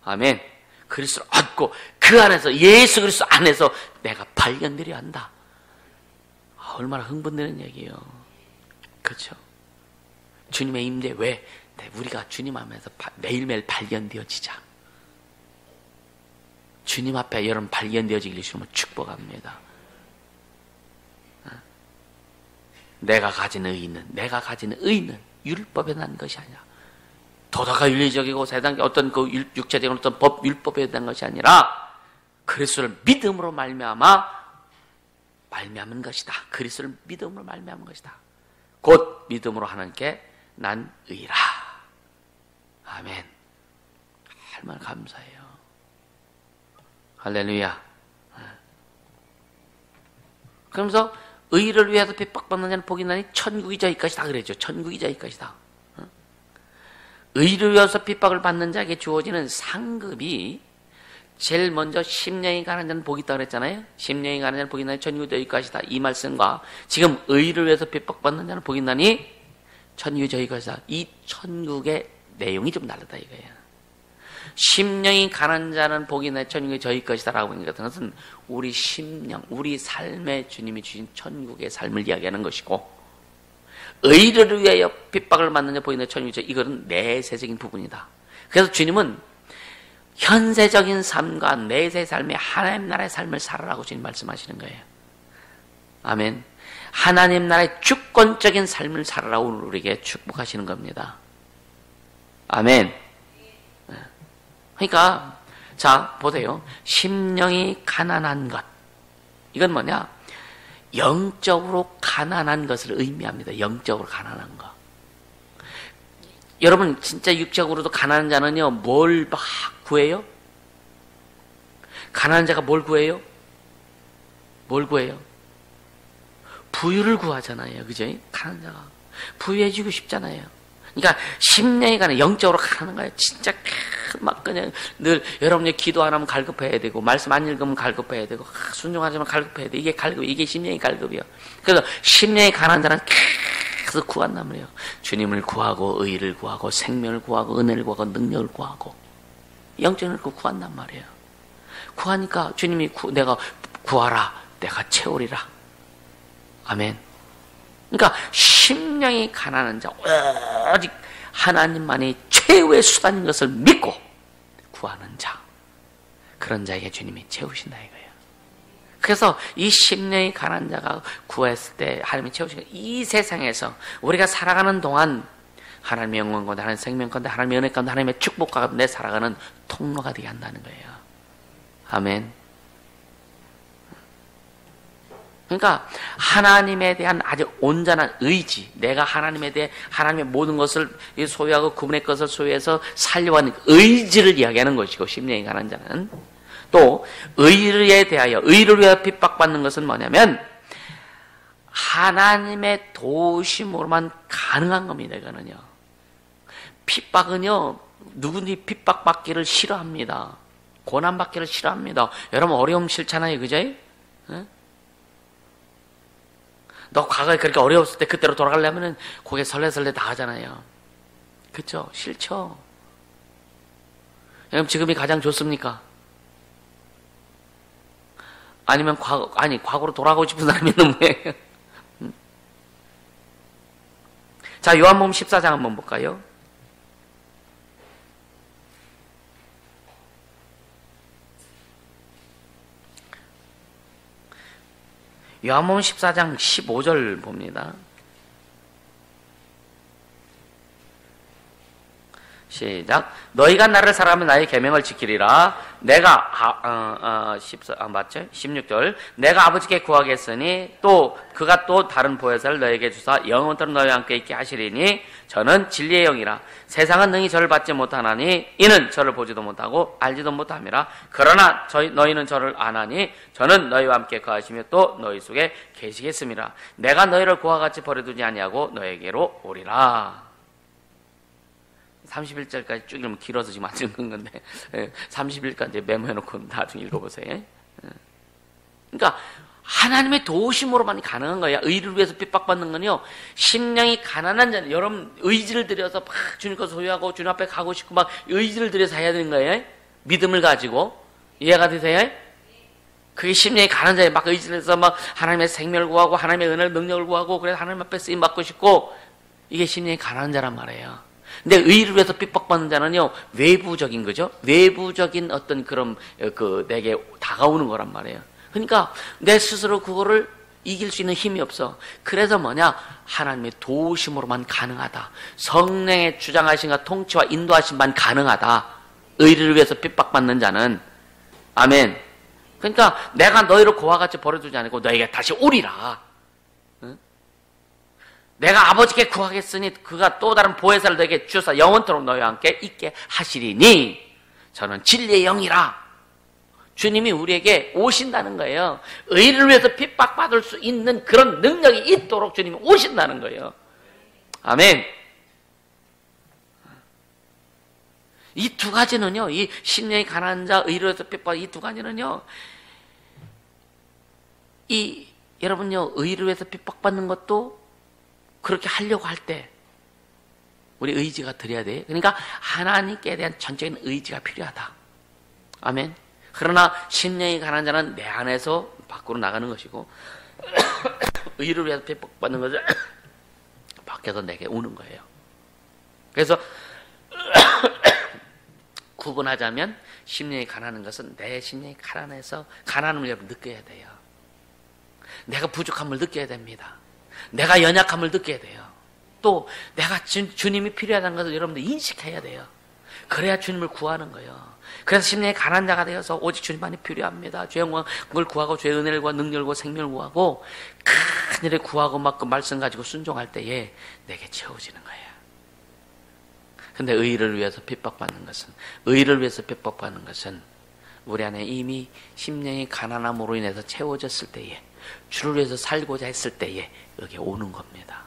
아멘. 그리스도를 얻고 그 안에서, 예수 그리스도 안에서 내가 발견되려 한다. 얼마나 흥분되는 얘기예요. 그렇죠? 주님의 임재. 왜? 우리가 주님 앞에서 매일매일 발견되어지자. 주님 앞에 여러분 발견되어지길 주님은 축복합니다. 내가 가진 의는 율법에 난 것이 아니라, 도덕과 윤리적이고 세상의 어떤 그 육체적인 어떤 법, 율법에 난 것이 아니라 그리스도를 믿음으로 말미암은 것이다. 그리스도를 믿음으로 말미암은 것이다. 곧 믿음으로 하나님께 난 의라. 아멘. 얼마나 감사해요. 할렐루야. 그러면서 의를 위해서 핍박받는 자는 복이 나니 천국이 저희 것이다 그랬죠. 천국이 저희 것이다. 의를 위해서 핍박을 받는 자에게 주어지는 상급이 제일 먼저 심령이 가는 자는 복이 있다 그랬잖아요. 심령이 가는 자는 복이 나니 천국이 저희 것이다. 이 말씀과 지금 의를 위해서 핍박받는 자는 복이 나니 천국이 저희 것이다. 이 천국의 내용이 좀 다르다 이거예요. 심령이 가난 자는 복이 나니 천국이 저희 것이다 라고 하는 것은 우리 심령, 우리 삶에 주님이 주신 천국의 삶을 이야기하는 것이고, 의를 위하여 핍박을 받는 자 복이 나니 천국이 저희, 이거는 내세적인 부분이다. 그래서 주님은 현세적인 삶과 내세 삶의 하나님 나라의 삶을 살아라고 주님 말씀하시는 거예요. 아멘. 하나님 나라의 주권적인 삶을 살아라고 우리에게 축복하시는 겁니다. 아멘. 그러니까 자 보세요. 심령이 가난한 것, 이건 뭐냐? 영적으로 가난한 것을 의미합니다. 영적으로 가난한 것. 여러분 진짜 육적으로도 가난한 자는요 뭘 막 구해요? 가난한 자가 뭘 구해요? 뭘 구해요? 부유를 구하잖아요. 그죠? 가난한 자가 부유해지고 싶잖아요. 그러니까 심령이 가는, 영적으로 가는 거예요. 진짜 막 그냥 늘 여러분이 기도 안 하면 갈급해야 되고, 말씀 안 읽으면 갈급해야 되고, 순종하지만 갈급해야 돼. 이게 갈급, 이게 심령이 갈급이요. 그래서 심령이 가난 자는 계속 구한단 말이에요. 주님을 구하고, 의를 구하고, 생명을 구하고, 은혜를 구하고, 능력을 구하고, 영적을 구한단 말이에요. 구하니까 주님이 내가 구하라, 내가 채우리라. 아멘. 그러니까 심령이 가난한 자, 오직 하나님만이 최후의 수단인 것을 믿고 구하는 자, 그런 자에게 주님이 채우신다 이거예요. 그래서 이 심령이 가난한 자가 구했을 때 하나님이 채우시고, 이 세상에서 우리가 살아가는 동안 하나님의 영광 가운데, 하나님의 생명 가운데, 하나님의 은혜 가운데, 하나님의 축복 가운데 살아가는 통로가 되게 한다는 거예요. 아멘. 그러니까 하나님에 대한 아주 온전한 의지, 내가 하나님에 대해 하나님의 모든 것을 소유하고 그분의 것을 소유해서 살려고 하는 의지를 이야기하는 것이고, 심령이 가난 자는 또 의에 대하여, 의를 위하여 핍박받는 것은 뭐냐면 하나님의 도우심으로만 가능한 겁니다. 이거는요, 핍박은요 누구든지 핍박받기를 싫어합니다. 고난받기를 싫어합니다. 여러분 어려움 싫잖아요. 그죠? 응? 너 과거에 그렇게 어려웠을 때 그때로 돌아가려면은 고개 설레설레 다 하잖아요. 그쵸? 싫죠? 여러분 지금이 가장 좋습니까? 아니면 과거로 돌아가고 싶은 사람이 있는 거예요. 자, 요한복음 14장 한번 볼까요? 요한복음 14장 15절 봅니다. 시작. 너희가 나를 사랑하면 나의 계명을 지키리라. 내가 맞죠? 16절. 내가 아버지께 구하겠으니 또 그가 또 다른 보혜사를 너에게 주사 영원토록 너희와 함께 있게 하시리니 저는 진리의 영이라. 세상은 능히 저를 받지 못하나니 이는 저를 보지도 못하고 알지도 못함이라. 그러나 너희는 저를 아나니 저는 너희와 함께 거하시며 또 너희 속에 계시겠습니다. 내가 너희를 고와 같이 버려두지 아니하고 너에게로 오리라. 31절까지 쭉 읽으면 길어서 지금 안 읽는 건데 30일까지 메모해놓고 나중에 읽어보세요. 그러니까 하나님의 도우심으로만 가능한 거야. 의를 위해서 핍박받는 건요, 심령이 가난한 자는 여러분 의지를 들여서 막 주님 거 소유하고 주님 앞에 가고 싶고 막 의지를 들여서 해야 되는 거예요. 믿음을 가지고. 이해가 되세요? 그게 심령이 가난한 자에 막 의지를 해서 막 하나님의 생명을 구하고 하나님의 은혜를 능력을 구하고 그래서 하나님 앞에 쓰임 받고 싶고, 이게 심령이 가난한 자란 말이에요. 근데 의를 위해서 핍박받는 자는요, 외부적인 거죠. 외부적인 어떤 그런 내게 다가오는 거란 말이에요. 그러니까 내 스스로 그거를 이길 수 있는 힘이 없어. 그래서 뭐냐? 하나님의 도우심으로만 가능하다. 성령의 주장하심과 통치와 인도하심만 가능하다. 의를 위해서 핍박받는 자는. 아멘. 그러니까 내가 너희를 고와 같이 버려두지 않고 너희에게 다시 오리라. 내가 아버지께 구하겠으니 그가 또 다른 보혜사를 너에게 주사 영원토록 너희와 함께 있게 하시리니 저는 진리의 영이라. 주님이 우리에게 오신다는 거예요. 의를 위해서 핍박받을 수 있는 그런 능력이 있도록 주님이 오신다는 거예요. 아멘. 이 두 가지는요, 이 심령이 가난한 자, 의를 위해서 핍박, 이 두 가지는요, 여러분요, 의를 위해서 핍박받는 것도 그렇게 하려고 할 때 우리 의지가 드려야 돼요. 그러니까 하나님께 대한 전적인 의지가 필요하다. 아멘. 그러나 심령이 가난한 자는 내 안에서 밖으로 나가는 것이고 의를 위해서 핍박받는 것을 밖에서 내게 오는 거예요. 그래서 구분하자면 심령이 가난한 것은 내 심령이 가난해서 가난함을 여러분 느껴야 돼요. 내가 부족함을 느껴야 됩니다. 내가 연약함을 느껴야 돼요. 또 내가 주님이 필요하다는 것을 여러분들 인식해야 돼요. 그래야 주님을 구하는 거예요. 그래서 심령의 가난한 자가 되어서 오직 주님만이 필요합니다. 주의 영광을 구하고 주의 은혜를 구하고 능력을 구하고 생명을 구하고 큰 일을 구하고 막 그 말씀 가지고 순종할 때에 내게 채워지는 거예요. 근데 의를 위해서 핍박받는 것은, 의를 위해서 핍박받는 것은 우리 안에 이미 심령이 가난함으로 인해서 채워졌을 때에, 주를 위해서 살고자 했을 때에 여기 오는 겁니다.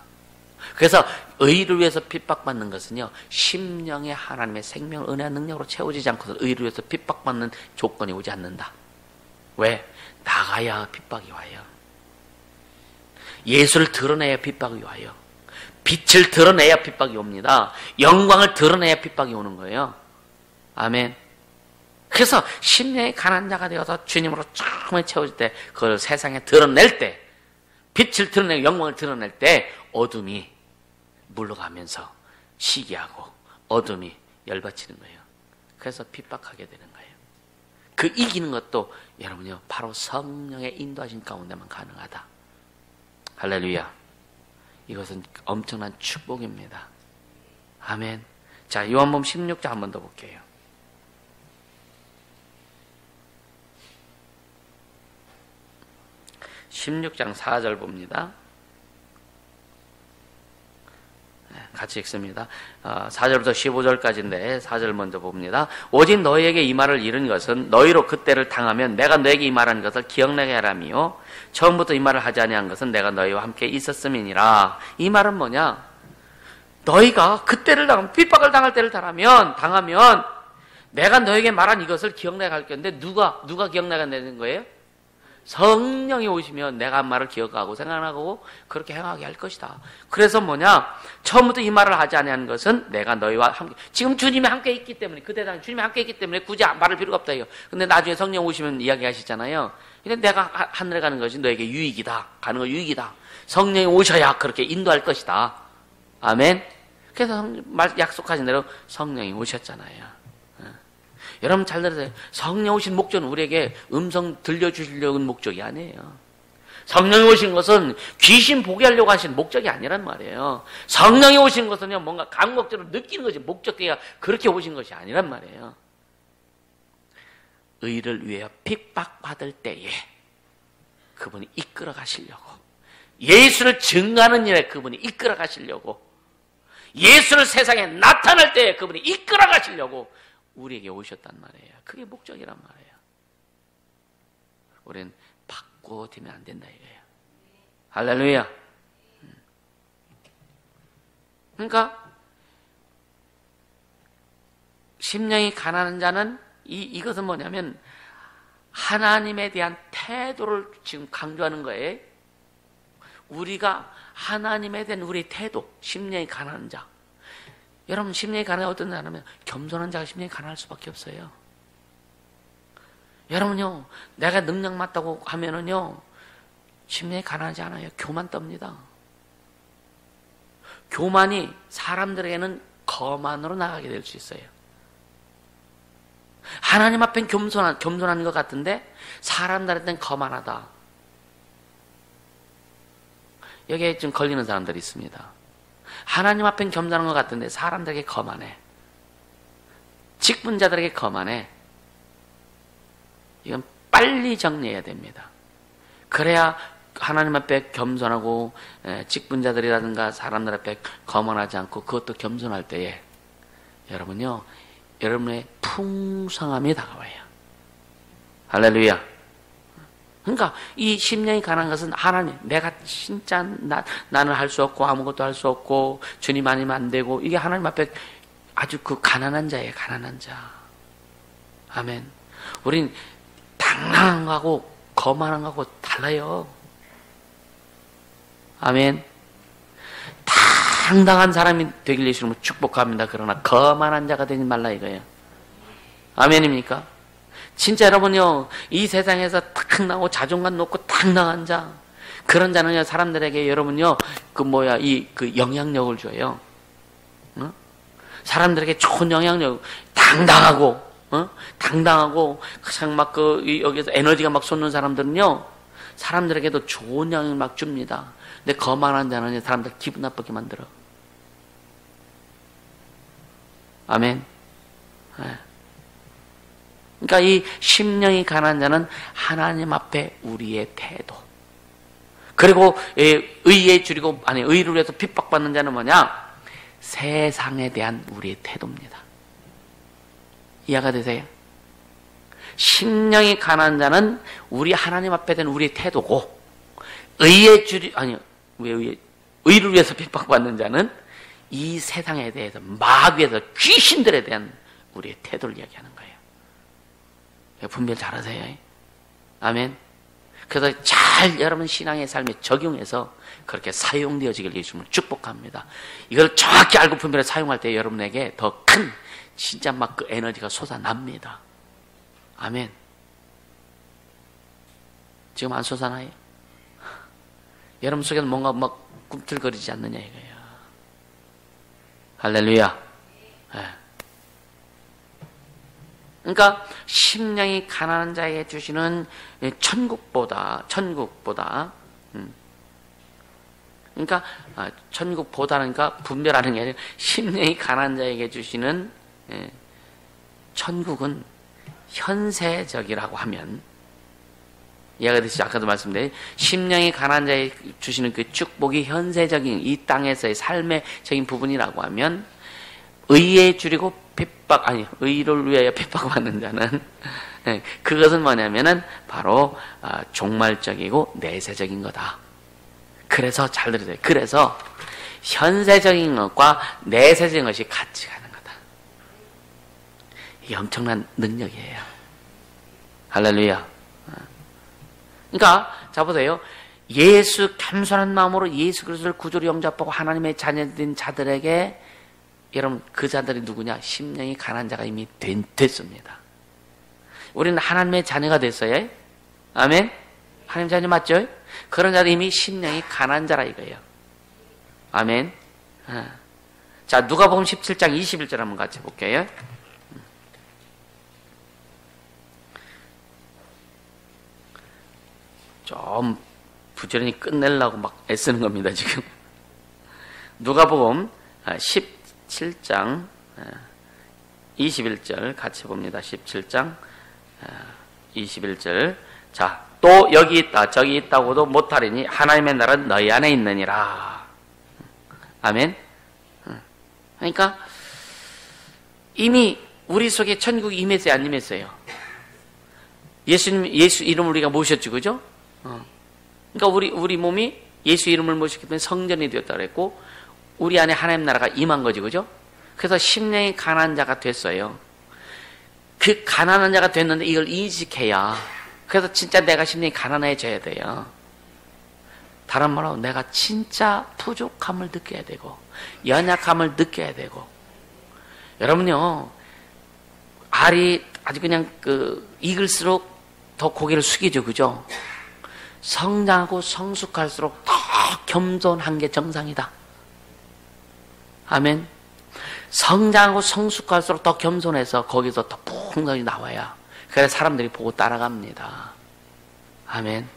그래서 의를 위해서 핍박받는 것은요, 심령의 하나님의 생명, 은혜와 능력으로 채워지지 않고서 의를 위해서 핍박받는 조건이 오지 않는다. 왜? 나가야 핍박이 와요. 예수를 드러내야 핍박이 와요. 빛을 드러내야 핍박이 옵니다. 영광을 드러내야 핍박이 오는 거예요. 아멘. 그래서 심령의 가난한 자가 되어서 주님으로 처음에 채워질 때, 그걸 세상에 드러낼 때, 빛을 드러내고 영광을 드러낼 때 어둠이 물러가면서 시기하고 어둠이 열받치는 거예요. 그래서 핍박하게 되는 거예요. 그 이기는 것도 여러분요, 바로 성령의 인도하신 가운데만 가능하다. 할렐루야. 이것은 엄청난 축복입니다. 아멘. 자, 요한복음 16장 한 번 더 볼게요. (16장) 4절 봅니다. 같이 읽습니다. 4절부터 15절까지인데 4절 먼저 봅니다. 오직 너희에게 이 말을 이른 것은 너희로 그때를 당하면 내가 너에게 이 말한 것을 기억나게 하라며 처음부터 이 말을 하지 아니한 것은 내가 너희와 함께 있었음이니라. 이 말은 뭐냐? 너희가 그때를 당하면, 핍박을 당할 때를 당하면 내가 너에게 말한 이것을 기억나게 할 건데 누가 기억나게 되는 거예요? 성령이 오시면 내가 한 말을 기억하고 생각하고 그렇게 행하게 할 것이다. 그래서 뭐냐? 처음부터 이 말을 하지 아니하는 것은 내가 너희와 함께, 지금 주님이 함께 있기 때문에, 그 대상 주님이 함께 있기 때문에 굳이 말할 필요가 없다 이거. 근데 나중에 성령 오시면 이야기하시잖아요. 근데 내가 하늘에 가는 것이 너에게 유익이다. 가는 거 유익이다. 성령이 오셔야 그렇게 인도할 것이다. 아멘. 그래서 약속하신 대로 성령이 오셨잖아요. 여러분 잘 들으세요. 성령 오신 목적은 우리에게 음성 들려주시려는 목적이 아니에요. 성령이 오신 것은 귀신 보게 하려고 하신 목적이 아니란 말이에요. 성령이 오신 것은요, 뭔가 감각적으로 느끼는 것이 목적이야. 그렇게 오신 것이 아니란 말이에요. 의를 위하여 핍박받을 때에 그분이 이끌어 가시려고, 예수를 증거하는 일에 그분이 이끌어 가시려고, 예수를 세상에 나타날 때에 그분이 이끌어 가시려고 우리에게 오셨단 말이에요. 그게 목적이란 말이에요. 우리는 바꿔되면 안 된다 이거예요. 할렐루야. 그러니까 심령이 가난한 자는 이것은 뭐냐면 하나님에 대한 태도를 지금 강조하는 거예요. 우리가 하나님에 대한 우리의 태도, 심령이 가난한 자. 여러분 심령이 가난한 어떤 자냐면 겸손한 자가 심령이 가난할 수밖에 없어요. 여러분요, 내가 능력 맞다고 하면은요 심령이 가난하지 않아요. 교만 떱니다. 교만이 사람들에게는 거만으로 나가게 될 수 있어요. 하나님 앞엔 겸손한 것 같은데 사람들한테는 거만하다. 여기에 좀 걸리는 사람들이 있습니다. 하나님 앞엔 겸손한 것 같은데 사람들에게 거만해. 직분자들에게 거만해. 이건 빨리 정리해야 됩니다. 그래야 하나님 앞에 겸손하고 직분자들이라든가 사람들 앞에 거만하지 않고 그것도 겸손할 때에 여러분요, 여러분의 풍성함이 다가와요. 할렐루야. 그러니까 이 심령이 가난한 것은 하나님, 내가 진짜 나는 할 수 없고 아무것도 할 수 없고 주님 아니면 안 되고, 이게 하나님 앞에 아주 그 가난한 자예요. 가난한 자. 아멘. 우린 당당한 거하고 거만한 거하고 달라요. 아멘. 당당한 사람이 되길 예수님은 축복합니다. 그러나 거만한 자가 되지 말라 이거예요. 아멘입니까? 진짜 여러분요, 이 세상에서 탁 나오고 자존감 높고 당당한 자, 그런 자는요, 사람들에게 여러분요, 그 영향력을 줘요. 어? 사람들에게 좋은 영향력, 당당하고, 당당하고, 그냥 여기서 에너지가 막 솟는 사람들은요, 사람들에게도 좋은 영향을 막 줍니다. 근데 거만한 자는 사람들 기분 나쁘게 만들어. 아멘. 네. 그러니까 이 심령이 가난한 자는 하나님 앞에 우리의 태도, 그리고 의에 줄이고 의를 위해서 핍박받는 자는 뭐냐? 세상에 대한 우리의 태도입니다. 이해가 되세요? 심령이 가난한 자는 우리 하나님 앞에 대한 우리의 태도고, 의를 위해서 핍박받는 자는 이 세상에 대해서 마귀에서 귀신들에 대한 우리의 태도를 이야기하는 거예요. 분별 잘하세요. 아멘. 그래서 잘 여러분 신앙의 삶에 적용해서 그렇게 사용되어지길 예수님을 축복합니다. 이걸 정확히 알고 분별해 사용할 때 여러분에게 더 큰 진짜 막 그 에너지가 솟아납니다. 아멘. 지금 안 솟아나요? 여러분 속에서 뭔가 막 꿈틀거리지 않느냐 이거예요. 할렐루야. 네. 그러니까 심령이 가난한 자에게 주시는 천국보다 그러니까 천국보다는 그러니까 분별하는 게 아니라 심령이 가난한 자에게 주시는 천국은 현세적이라고 하면 이해가 되시죠? 아까도 말씀드린 심령이 가난한 자에게 주시는 그 축복이 현세적인 이 땅에서의 삶의적인 부분이라고 하면 의에 줄이고 의를 위하여 핍박받는 자는 그것은 뭐냐면은 바로 종말적이고 내세적인 거다. 그래서 잘 들으세요. 그래서 현세적인 것과 내세적인 것이 같이 가는 거다. 이게 엄청난 능력이에요. 할렐루야. 그러니까 자 보세요. 예수 겸손한 마음으로 예수 그리스도를 구주로 영접하고 하나님의 자녀된 자들에게 여러분 그 자들이 누구냐? 심령이 가난한 자가 이미 됐습니다. 우리는 하나님의 자녀가 됐어요. 아멘. 하나님 자녀 맞죠? 그런 자들이 이미 심령이 가난한 자라 이거예요. 아멘. 자 누가복음 17장 21절 한번 같이 볼게요. 좀 부지런히 끝내려고 막 애쓰는 겁니다 지금. 누가복음 17장 21절 같이 봅니다. 17장 21절. 자, 또 여기 있다 저기 있다고도 못하리니 하나님의 나라는 너희 안에 있느니라. 아멘. 그러니까 이미 우리 속에 천국이 임했어요 안 임했어요? 예수 이름을 우리가 모셨죠, 그죠? 그러니까 우리 몸이 예수 이름을 모셨기 때문에 성전이 되었다 그랬고 우리 안에 하나님 나라가 임한 거지, 그죠? 그래서 심령이 가난한 자가 됐어요. 그 가난한 자가 됐는데 이걸 인식해야, 그래서 진짜 내가 심령이 가난해져야 돼요. 다른 말로 내가 진짜 부족함을 느껴야 되고 연약함을 느껴야 되고. 여러분요, 알이 아주 그냥 익을수록 더 고개를 숙이죠, 그죠? 성장하고 성숙할수록 더 겸손한 게 정상이다. 아멘. 성장하고 성숙할수록 더 겸손해서 거기서 더 풍성이 나와야 그래서 사람들이 보고 따라갑니다. 아멘.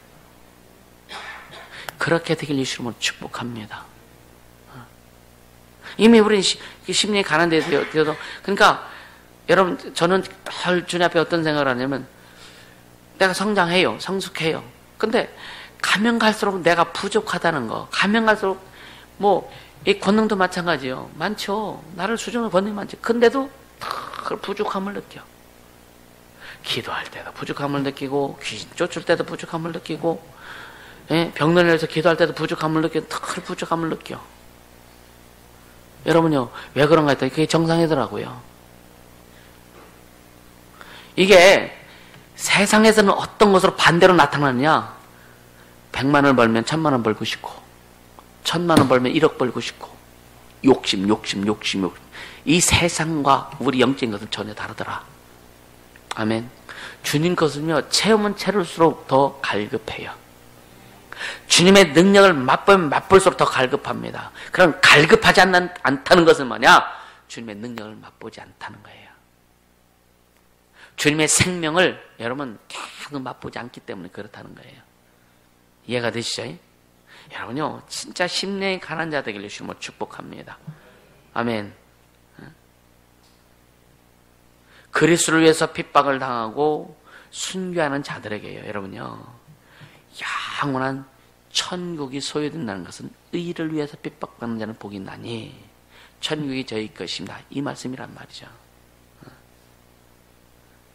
그렇게 되길 예수님으로 축복합니다. 이미 우리는 심령이 가난돼 되어도, 그러니까 여러분 저는 주님 앞에 어떤 생각을 하냐면 내가 성장해요, 성숙해요. 근데 가면 갈수록 내가 부족하다는 거, 가면 갈수록 이 권능도 마찬가지요. 많죠. 나를 수정할 권능이 많죠. 근데도 그 부족함을 느껴. 기도할 때도 부족함을 느끼고, 귀신 쫓을 때도 부족함을 느끼고, 병든 일에서 기도할 때도 부족함을 느끼고, 큰 부족함을 느껴. 여러분요, 왜 그런가 했더니 그게 정상이더라고요. 이게 세상에서는 어떤 것으로 반대로 나타나느냐? 100만 원 벌면 1000만 원 벌고 싶고, 1000만 원 벌면 1억 벌고 싶고, 욕심. 이 세상과 우리 영적인 것은 전혀 다르더라. 아멘. 주님 것은요, 체험은 채울수록 더 갈급해요. 주님의 능력을 맛보면 맛볼수록 더 갈급합니다. 그럼 갈급하지 않다는 것은 뭐냐? 주님의 능력을 맛보지 않다는 거예요. 주님의 생명을 여러분 계속 맛보지 않기 때문에 그렇다는 거예요. 이해가 되시죠? 여러분요, 진짜 심령이 가난한 자 되기를 주님으로 축복합니다. 아멘. 그리스도를 위해서 핍박을 당하고 순교하는 자들에게요, 여러분요, 영원한 천국이 소유된다는 것은 의를 위해서 핍박받는 자는 복이 나니 천국이 저희 것입니다. 이 말씀이란 말이죠.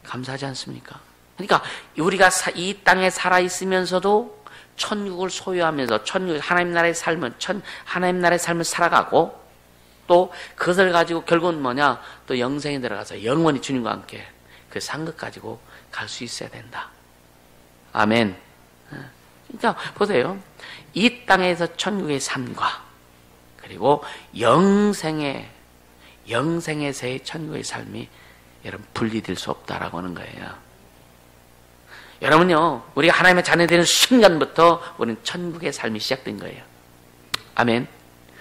감사하지 않습니까? 그러니까 우리가 이 땅에 살아있으면서도 천국을 소유하면서 하나님 나라의 삶을 살아가고, 또 그것을 가지고 결국은 뭐냐? 또 영생에 들어가서 영원히 주님과 함께 그 상급 가지고 갈 수 있어야 된다. 아멘. 그러니까 보세요. 이 땅에서 천국의 삶과 그리고 영생에서의 천국의 삶이 여러분 분리될 수 없다라고 하는 거예요. 여러분요, 우리가 하나님의 자녀 되는 순간부터 우리는 천국의 삶이 시작된 거예요. 아멘.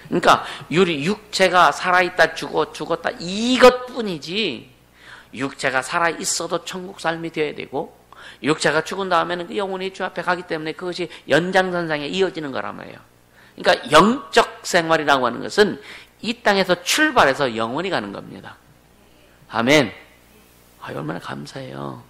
그러니까 우리 육체가 살아있다 죽었다 이것뿐이지, 육체가 살아있어도 천국 삶이 되어야 되고, 육체가 죽은 다음에는 영혼이 주 앞에 가기 때문에 그것이 연장선상에 이어지는 거란 말이에요. 그러니까 영적 생활이라고 하는 것은 이 땅에서 출발해서 영원히 가는 겁니다. 아멘. 얼마나 감사해요.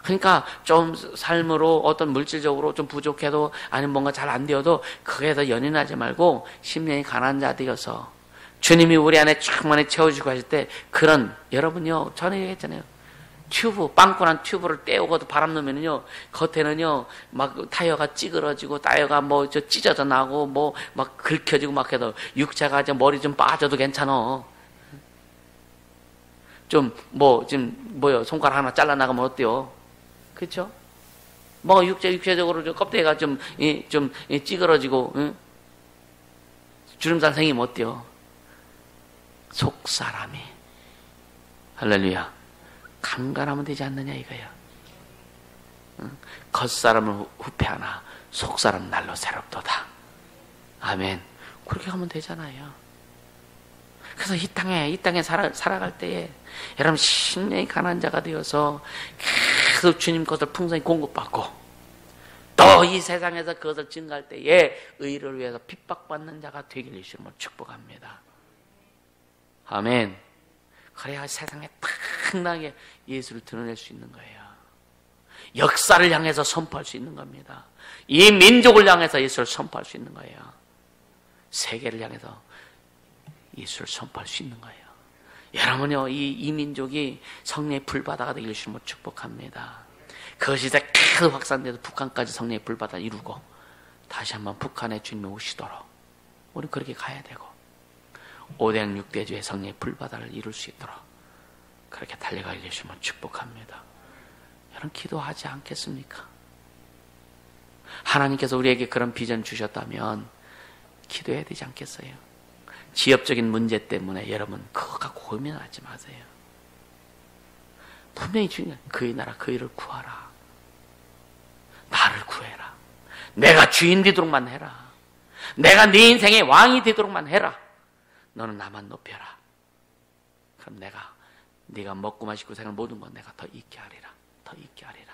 그러니까 좀 삶으로 어떤 물질적으로 좀 부족해도, 아니면 뭔가 잘 안 되어도 그게서 연연하지 말고 심령이 가난한 자 되어서 주님이 우리 안에 충만히 채워주고 하실 때, 그런, 여러분요, 전에 얘기했잖아요. 빵꾸난 튜브를 떼오고도 바람 넣으면요, 겉에는요, 막 타이어가 찌그러지고, 타이어가 찢어져 나고, 막 긁혀지고 막 해도, 육체가 머리 좀 빠져도 괜찮아. 손가락 하나 잘라나가면 어때요? 그렇죠? 뭐 육체적으로 좀 껍데기가 좀 찌그러지고 주름살 생기면 어때요? 속 사람이 할렐루야 강간하면 되지 않느냐 이거야. 겉사람을 후패하나 속사람 날로 새롭도다. 아멘. 그렇게 하면 되잖아요. 그래서 이 땅에 살아갈 때에 여러분 심령이 가난한 자가 되어서 계속 주님 것을 풍성히 공급받고 또 이 세상에서 그것을 증가할 때에 의를 위해서 핍박받는 자가 되길 주님을 축복합니다. 아멘. 그래야 세상에 당당하게 예수를 드러낼 수 있는 거예요. 역사를 향해서 선포할 수 있는 겁니다. 이 민족을 향해서 예수를 선포할 수 있는 거예요. 세계를 향해서 예수를 선포할 수 있는 거예요. 여러분요, 이 민족이 성령의 불바다가 되길 주님을 축복합니다. 그것이 이제 계속 확산돼서 북한까지 성령의 불바다를 이루고 다시 한번 북한에 주님이 오시도록 우리는 그렇게 가야 되고 5대 6대주의 성령의 불바다를 이룰 수 있도록 그렇게 달려가길 주님을 축복합니다. 여러분 기도하지 않겠습니까? 하나님께서 우리에게 그런 비전을 주셨다면 기도해야 되지 않겠어요? 지역적인 문제 때문에 여러분 그거 갖고 고민하지 마세요. 분명히 중요한 그의 나라 그 일을 구하라. 나를 구해라. 내가 주인 되도록만 해라. 내가 네 인생의 왕이 되도록만 해라. 너는 나만 높여라. 그럼 네가 먹고 마시고 생활 모든 건 내가 더 있게 하리라. 더 있게 하리라.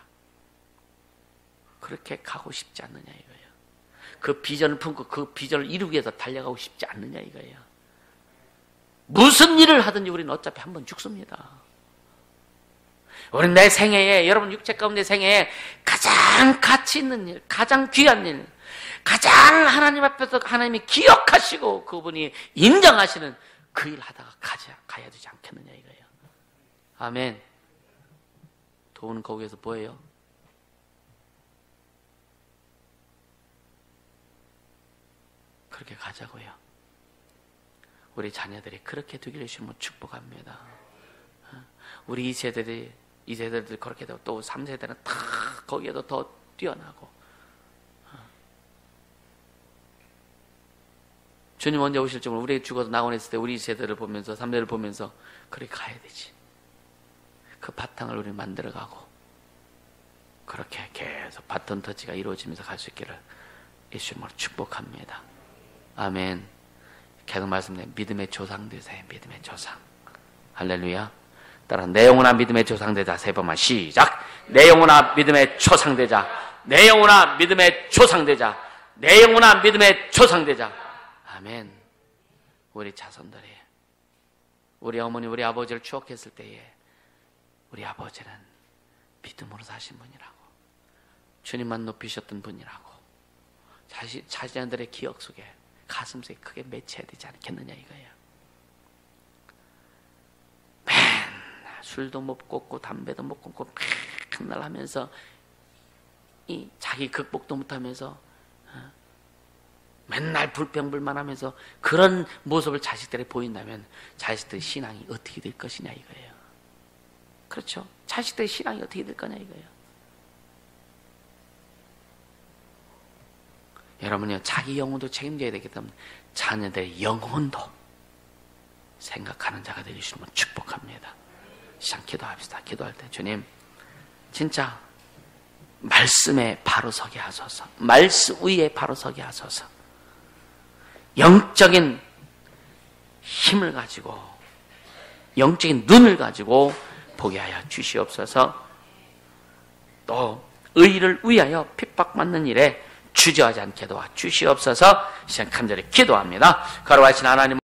그렇게 가고 싶지 않느냐 이거예요. 그 비전을 품고 그 비전을 이루기 위해서 달려가고 싶지 않느냐 이거예요. 무슨 일을 하든지 우리는 어차피 한 번 죽습니다. 우리는 내 생애에 여러분 육체 가운데 생애에 가장 가치 있는 일, 가장 귀한 일, 가장 하나님 앞에서 하나님이 기억하시고 그분이 인정하시는 그 일 하다가 가야 되지 않겠느냐 이거예요. 아멘. 돈은 거기에서 뭐예요? 그렇게 가자고요. 우리 자녀들이 그렇게 되기를 주님을 축복합니다. 우리 이 세대들이 그렇게 되고 또 3세대는 다 거기에도 더 뛰어나고 주님 언제 오실지 모르고 우리 죽어서 낙원했을 때 우리 세대를 보면서 3대를 보면서 그렇게 가야 되지. 그 바탕을 우리 만들어가고 그렇게 계속 바톤 터치가 이루어지면서 갈 수 있기를 예수님으로 축복합니다. 아멘. 계속 말씀드린 믿음의 조상 되세요. 믿음의 조상. 할렐루야. 따라 내 영혼아 믿음의 조상 되자. 세 번만 시작. 내 영혼아 믿음의 조상 되자. 내 영혼아 믿음의 조상 되자. 내 영혼아 믿음의 조상 되자. 아멘. 우리 자손들이 우리 어머니 우리 아버지를 추억했을 때에 우리 아버지는 믿음으로 사신 분이라고 주님만 높이셨던 분이라고 자신들의 기억 속에 가슴속에 크게 맺혀야 되지 않겠느냐 이거예요. 맨날 술도 못 끊고 담배도 못 끊고 맨날 하면서 이 자기 극복도 못하면서 맨날 불평불만하면서 그런 모습을 자식들에 보인다면 자식들의 신앙이 어떻게 될 것이냐 이거예요. 그렇죠? 자식들의 신앙이 어떻게 될 거냐 이거예요. 여러분요 자기 영혼도 책임져야 되기 때문에 자녀들의 영혼도 생각하는 자가 되길 주님은 축복합니다. 시작 기도합시다. 기도할 때 주님 진짜 말씀에 바로 서게 하소서. 말씀 위에 바로 서게 하소서. 영적인 힘을 가지고 영적인 눈을 가지고 보게 하여 주시옵소서. 또 의를 위하여 핍박받는 일에 주저하지 않게 도와 주시옵소서. 시간 간절히 기도합니다. 거룩하신 하나님